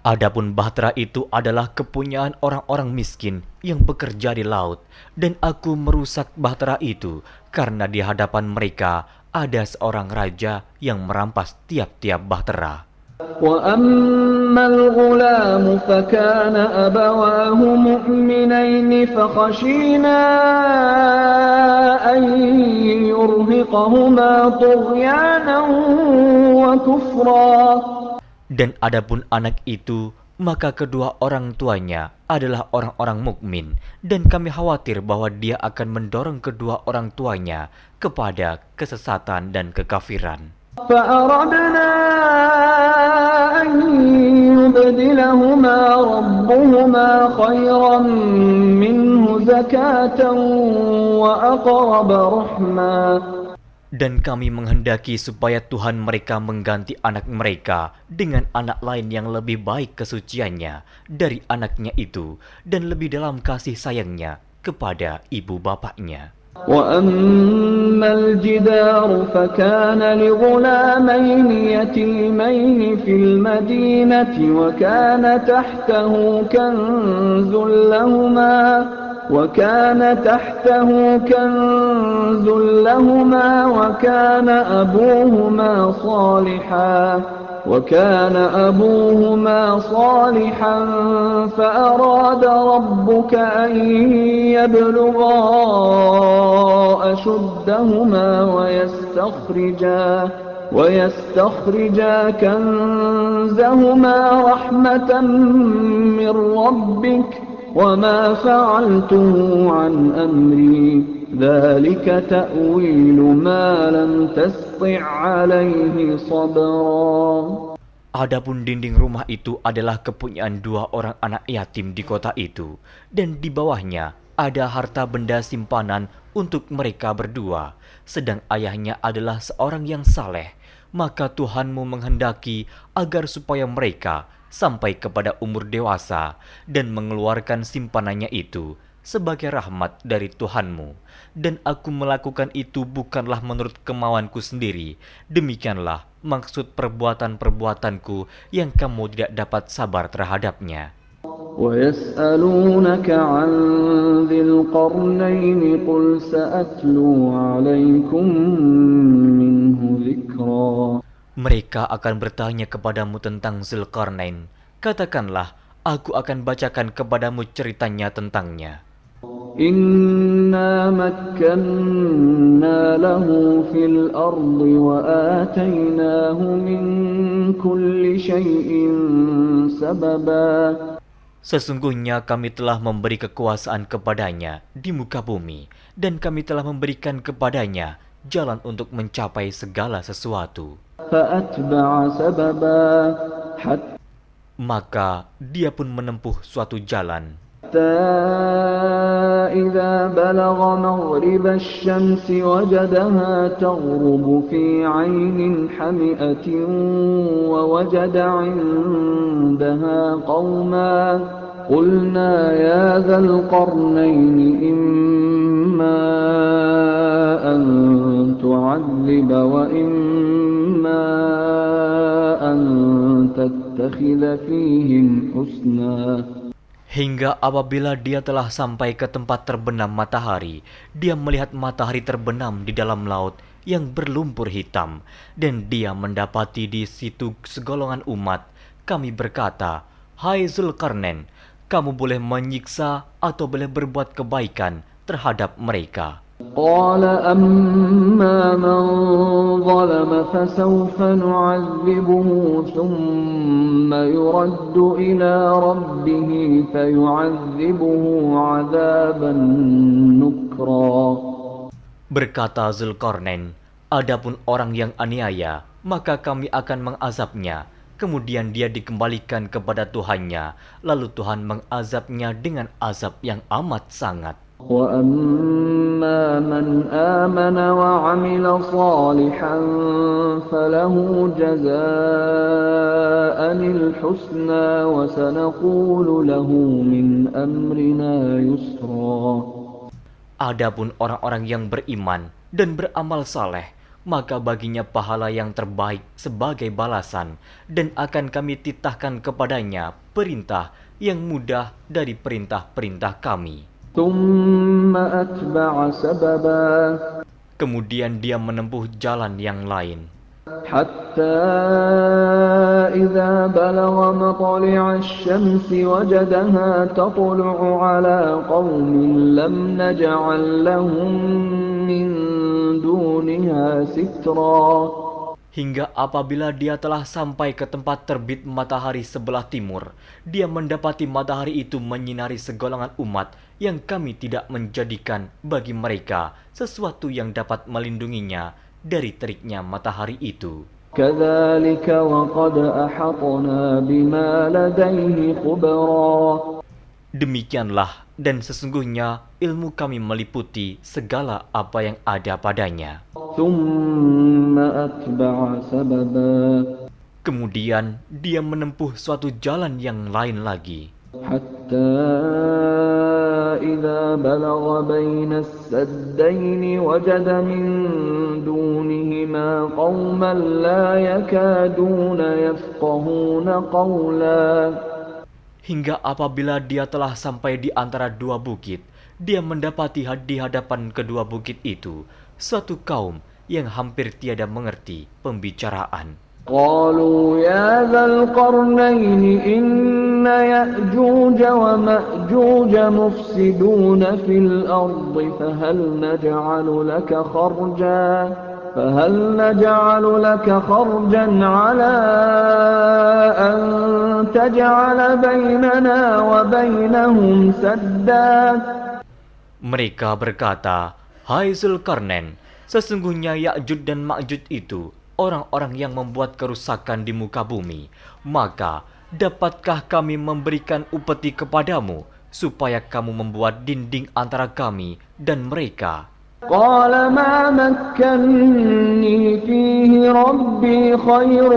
Adapun bahtera itu adalah kepunyaan orang-orang miskin yang bekerja di laut, dan aku merusak bahtera itu karena di hadapan mereka ada seorang raja yang merampas tiap-tiap bahtera. وَأَمَّا الْغُلَامُ فَكَانَ أَبَوَاهُ مُؤْمِنَيْنِ فَخَشِينَا أَن يُرْهِقَهُمَا طُغْيَانًا وَكُفْرًا. Dan adapun anak itu, maka kedua orang tuanya adalah orang-orang mukmin, dan kami khawatir bahwa dia akan mendorong kedua orang tuanya kepada kesesatan dan kekafiran. فَأَرَدْنَا أَن يُبْدِلَهُمَا رَبُّهُمَا خَيْرًا مِّنْهُ زَكَاةً وَأَقْرَبَ رَحْمًا. Dan kami menghendaki supaya Tuhan mereka mengganti anak mereka dengan anak lain yang lebih baik kesuciannya dari anaknya itu dan lebih dalam kasih sayangnya kepada ibu bapaknya. وَأَمَّا الْجِدَارُ فَكَانَ لِغُلَامَيْنِ يَتِيمَيْنِ فِي الْمَدِينَةِ وَكَانَ تَحْتَهُ كنز لهما وكان أبوهما صالحا وكان أبوهما صالحا فأراد ربك أن يبلغا أشدهما ويستخرجا كنزهما رحمة من ربك وما فعلته عن أمري ذلك تأويل ما لم تسطع عليه صبرا. Adapun dinding rumah itu adalah kepunyaan 2 orang anak yatim di kota itu, dan di bawahnya ada harta benda simpanan untuk mereka berdua, sedang ayahnya adalah seorang yang saleh. Maka Tuhanmu menghendaki agar supaya mereka sampai kepada umur dewasa dan mengeluarkan simpanannya itu sebagai rahmat dari Tuhanmu. Dan aku melakukan itu bukanlah menurut kemauanku sendiri. Demikianlah maksud perbuatan-perbuatanku yang kamu tidak dapat sabar terhadapnya. وَيَسْأَلُونَكَ عَنْ ذِي الْقَرْنَيْنِ قُلْ سَأَتْلُو عَلَيْكُمْ مِنْهُ ذِكْرًا. Mereka akan bertanya kepadamu tentang Zulkarnain. Katakanlah, aku akan bacakan kepadamu ceritanya tentangnya. إِنَّا مَكَّنَّا لَهُ فِي الْأَرْضِ وَآتَيْنَاهُ مِنْ كُلِّ شَيْءٍ سَبَبًا. Sesungguhnya kami telah memberi kekuasaan kepadanya di muka bumi, dan kami telah memberikan kepadanya jalan untuk mencapai segala sesuatu. فَأَتْبَعَ سَبَبًا Maka dia pun menempuh suatu jalan. حتى إذا بلغ مغرب الشمس وجدها تغرب في عين حمئة ووجد عندها قوما قلنا يا ذا القرنين إما أن تعذب وإما أن تتخذ فيهم حسنا. Hingga apabila dia telah sampai ke tempat terbenam matahari, dia melihat matahari terbenam di dalam laut yang berlumpur hitam, dan dia mendapati di situ segolongan umat. Kami berkata, "Hai Zulkarnain, kamu boleh menyiksa atau boleh berbuat kebaikan terhadap mereka." قال أما من ظلم فسوف نعذبه ثم يرد إلى ربه فيعذبه عذابا نكرا. Berkata Zulkarnain, adapun orang yang aniaya, maka kami akan mengazabnya. Kemudian dia dikembalikan kepada Tuhannya, lalu Tuhan mengazabnya dengan azab yang amat sangat. وَأَمَّا مَنْ آمَنَ وَعَمِلَ صَالِحًا فَلَهُ جَزَاءً الْحُسْنَى وَسَنَقُولُ لَهُ مِنْ أَمْرِنَا يُسْرًا. Adapun orang-orang yang beriman dan beramal saleh, maka baginya pahala yang terbaik sebagai balasan, dan akan kami titahkan kepadanya perintah yang mudah dari perintah-perintah kami. ثُمَّ أَتْبَعَ سَبَبًا. Kemudian dia menempuh jalan yang lain. حَتَّى إِذَا بَلَغَ مَطْلِعَ الشَّمْسِ وَجَدَهَا تَطْلُعُ عَلَى قَوْمٍ لَمْ نَجْعَلْ لَهُم مِّن دُونِهَا سِتْرًا. Hingga apabila dia telah sampai ke tempat terbit matahari sebelah timur, dia mendapati matahari itu menyinari segolongan umat yang kami tidak menjadikan bagi mereka sesuatu yang dapat melindunginya dari teriknya matahari itu. كَذَلِكَ وَقَدْ أَحَطْنَا بِمَا لَدَيْهِ خُبْرًا. Demikianlah, dan sesungguhnya ilmu kami meliputi segala apa yang ada padanya. ثُمَّ أَتْبَعَ سَبَبًا. Kemudian dia menempuh suatu jalan yang lain lagi. حَتَّى إِذَا بَلَغَ بَيْنَ السَّدَّيْنِ وَجَدَ مِن دُونِهِمَا قَوْمًا لَّا يَكَادُونَ يَفْقَهُونَ قَوْلًا. Hingga apabila dia telah sampai di antara 2 bukit, dia mendapati di hadapan kedua bukit itu suatu kaum yang hampir tiada mengerti pembicaraan. قالوا يا ذا القرنين إن يأجوج ومأجوج مفسدون في الأرض فهل نجعل لك خرجا على أن تجعل بيننا وبينهم سدا. Mereka berkata, "Hai Zulkarnain, sesungguhnya Ya'juj dan Ma'juj itu orang-orang yang membuat kerusakan di muka bumi. Maka, dapatkah kami memberikan upeti kepadamu, supaya kamu membuat dinding antara kami dan mereka?" قال ما مكني فيه ربي خير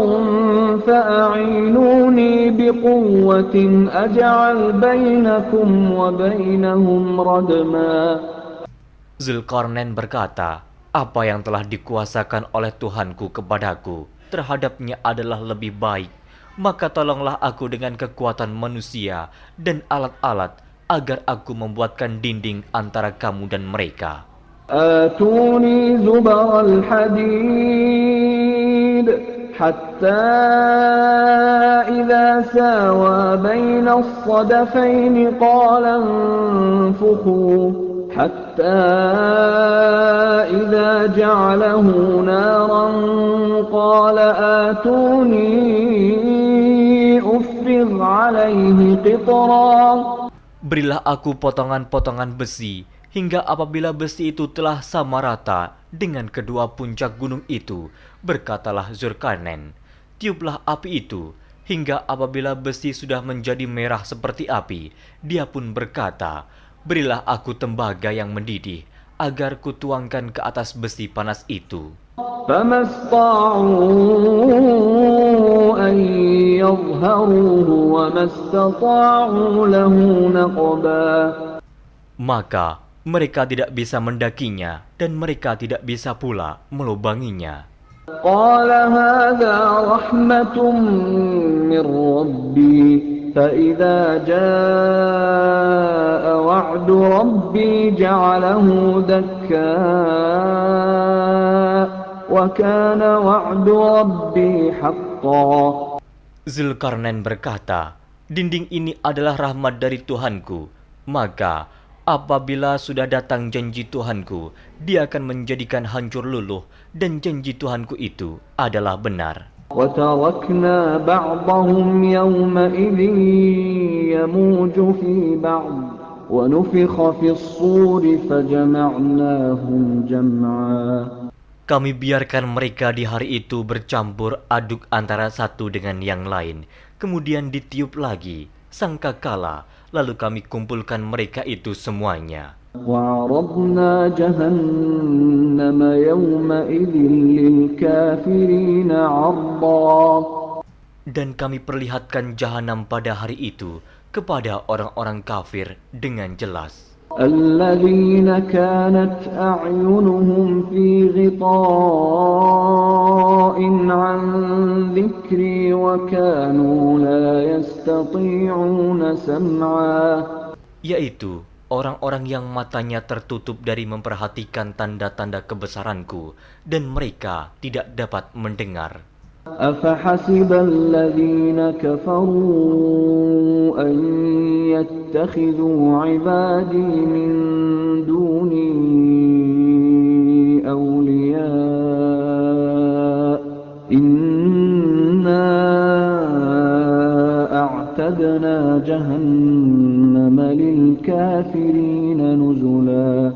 فأعينوني بقوة أجعل بينكم وبينهم ردما. Zulkarnain berkata, "Apa yang telah dikuasakan oleh Tuhanku kepadaku terhadapnya adalah lebih baik. Maka tolonglah aku dengan kekuatan manusia dan alat-alat agar aku membuatkan dinding antara kamu dan mereka." آتوني زبر الحديد حتى إذا ساوى بين الصدفين قال انفخوا حتى إذا جعله نارا قال آتوني أفرغ عليه قطرا. Berilah aku potongan-potongan besi, hingga apabila besi itu telah sama rata dengan kedua puncak gunung itu, berkatalah Zulkarnain, "Tiuplah api itu," hingga apabila besi sudah menjadi merah seperti api, dia pun berkata, "Berilah aku tembaga yang mendidih, agar kutuangkan ke atas besi panas itu." فما استطاعوا أن يظهروه وما استطاعوا له نقبا. Maka mereka tidak bisa mendakinya dan mereka tidak bisa pula melubanginya. قال هذا رحمة من ربي فإذا جاء وعد ربي جعله دكا وكان وعد ربي حقا. Zulkarnain berkata, "Dinding ini adalah rahmat dari Tuhanku, maka apabila sudah datang janji Tuhanku, dia akan menjadikan hancur luluh, dan janji Tuhanku itu adalah benar." وَتَرَكْنَا بَعْضَهُمْ يَوْمَئِذٍ يَمُوجُ فِي بَعْضٍ وَنُفِخَ فِي الصُّورِ فَجَمَعْنَاهُمْ جَمْعًا. Kami biarkan mereka di hari itu bercampur aduk antara satu dengan yang lain, kemudian ditiup lagi sangkakala, lalu kami kumpulkan mereka itu semuanya. وَعَرَضْنَا جَهَنَّمَ يَوْمَئِذٍ لِلْكَافِرِينَ عَرْضًا. Dan kami perlihatkan jahanam pada hari itu kepada orang-orang kafir dengan jelas. الَّذِينَ كَانَتْ أَعْيُنُهُمْ فِي غِطَاءٍ عَنْ ذِكْرِي وَكَانُوا لَا يَسْتَطِيعُونَ سَمْعًا. Yaitu orang-orang yang matanya tertutup dari memperhatikan tanda-tanda kebesaranku, dan mereka tidak dapat mendengar. أَفَحَسِبَ الَّذِينَ كَفَرُوا أَن يَتَّخِذُوا عِبَادِي مِن دُونِي أَوْلِيَاءَ إِنَّا أَعْتَدْنَا جَهَنَّمَ لِلْكَافِرِينَ نُزُلًا.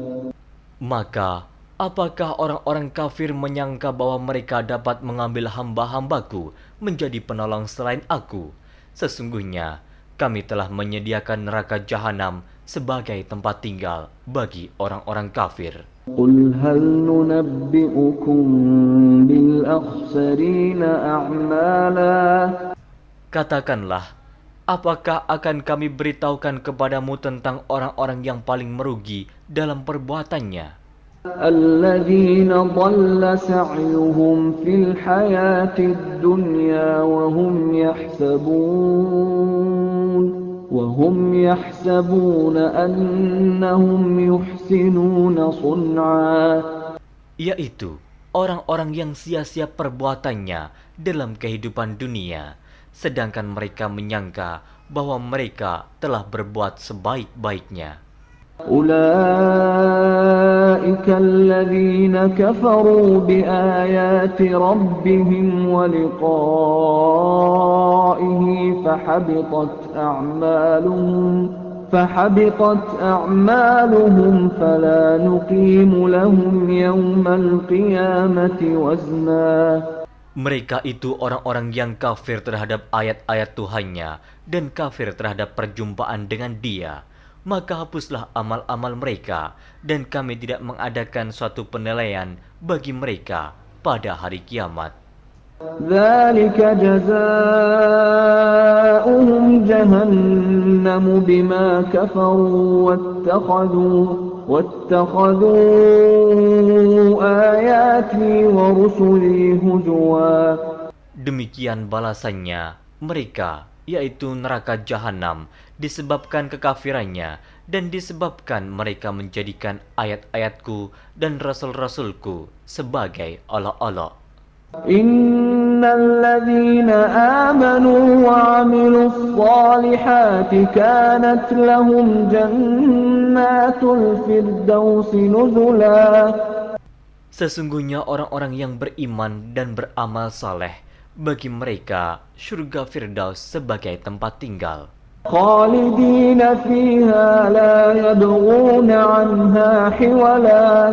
Maka apakah orang-orang kafir menyangka bahwa mereka dapat mengambil hamba-hambaku menjadi penolong selain aku? Sesungguhnya kami telah menyediakan neraka jahanam sebagai tempat tinggal bagi orang-orang kafir. قُلْ هَلْ نُنَبِّئُكُمْ بِالْأَخْسَرِينَ أَعْمَالًا. Katakanlah, apakah akan kami beritahukan kepadamu tentang orang-orang yang paling merugi dalam perbuatannya? الَّذِينَ ضَلَّ سَعْيُهُمْ فِي الْحَيَاةِ الدُّنْيَا وَهُمْ يَحْسَبُونَ أَنَّهُمْ يُحْسِنُونَ صُنْعًا. Yaitu orang-orang yang sia-sia perbuatannya dalam kehidupan dunia, sedangkan mereka menyangka bahwa mereka telah berbuat sebaik-baiknya. أولئك الذين كفروا بآيات ربهم ولقائه فحبطت أعمالهم فلا نقيم لهم يوم القيامة وزنا. Mereka itu orang-orang yang kafir terhadap ayat-ayat Tuhannya dan kafir terhadap perjumpaan dengan Dia. Maka hapuslah amal-amal mereka, dan kami tidak mengadakan suatu penilaian bagi mereka pada hari kiamat. ذلك جزاؤهم جهنم بما كفروا واتخذوا آياتي ورسلي هزوا. Demikian balasannya mereka, yaitu neraka jahanam, disebabkan kekafirannya dan disebabkan mereka menjadikan ayat-ayatku dan rasul-rasulku sebagai olok-olok. Innal ladzina amanu wa 'amilus shalihati kanat lahum jannatul firdausi nuzula. Sesungguhnya orang-orang yang beriman dan beramal saleh, bagi mereka surga Firdaus sebagai tempat tinggal. Khalidina fiha la yabghuna 'anha hiwala.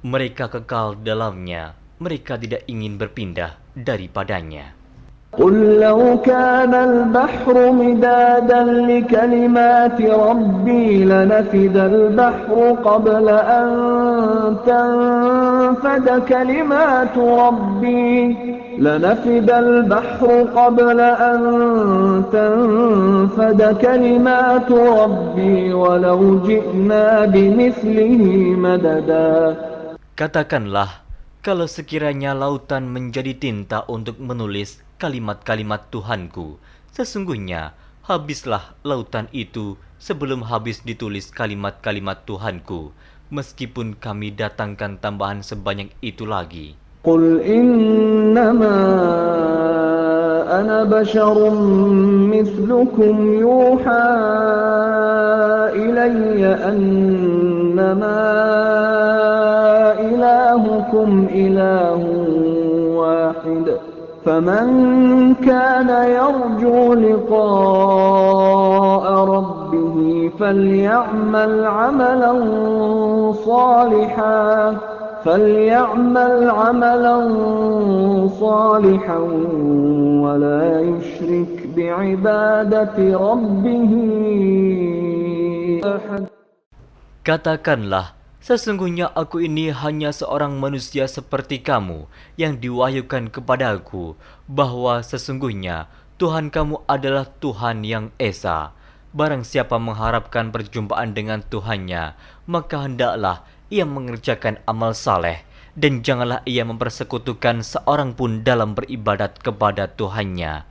Mereka kekal dalamnya, mereka tidak ingin berpindah daripadanya. قل لو كان البحر مدادا لكلمات ربي لنفد البحر قبل أن تنفد كلمات ربي ولو جئنا بمثله مددا. Katakanlah, kalau sekiranya lautan menjadi tinta untuk menulis kalimat-kalimat Tuhanku, sesungguhnya habislah lautan itu sebelum habis ditulis kalimat-kalimat Tuhanku, meskipun kami datangkan tambahan sebanyak itu lagi. Qul innama ana basyarum mithlukum yuha ilayya annama ilahukum ilahun wahid. فمن كان يرجو لقاء ربه فليعمل عملا صالحا ولا يشرك بعبادة ربه أحد. Katakanlah, sesungguhnya aku ini hanya seorang manusia seperti kamu yang diwahyukan kepadaku, bahwa sesungguhnya Tuhan kamu adalah Tuhan yang Esa. Barang siapa mengharapkan perjumpaan dengan Tuhannya, maka hendaklah ia mengerjakan amal saleh, dan janganlah ia mempersekutukan seorang pun dalam beribadat kepada Tuhannya.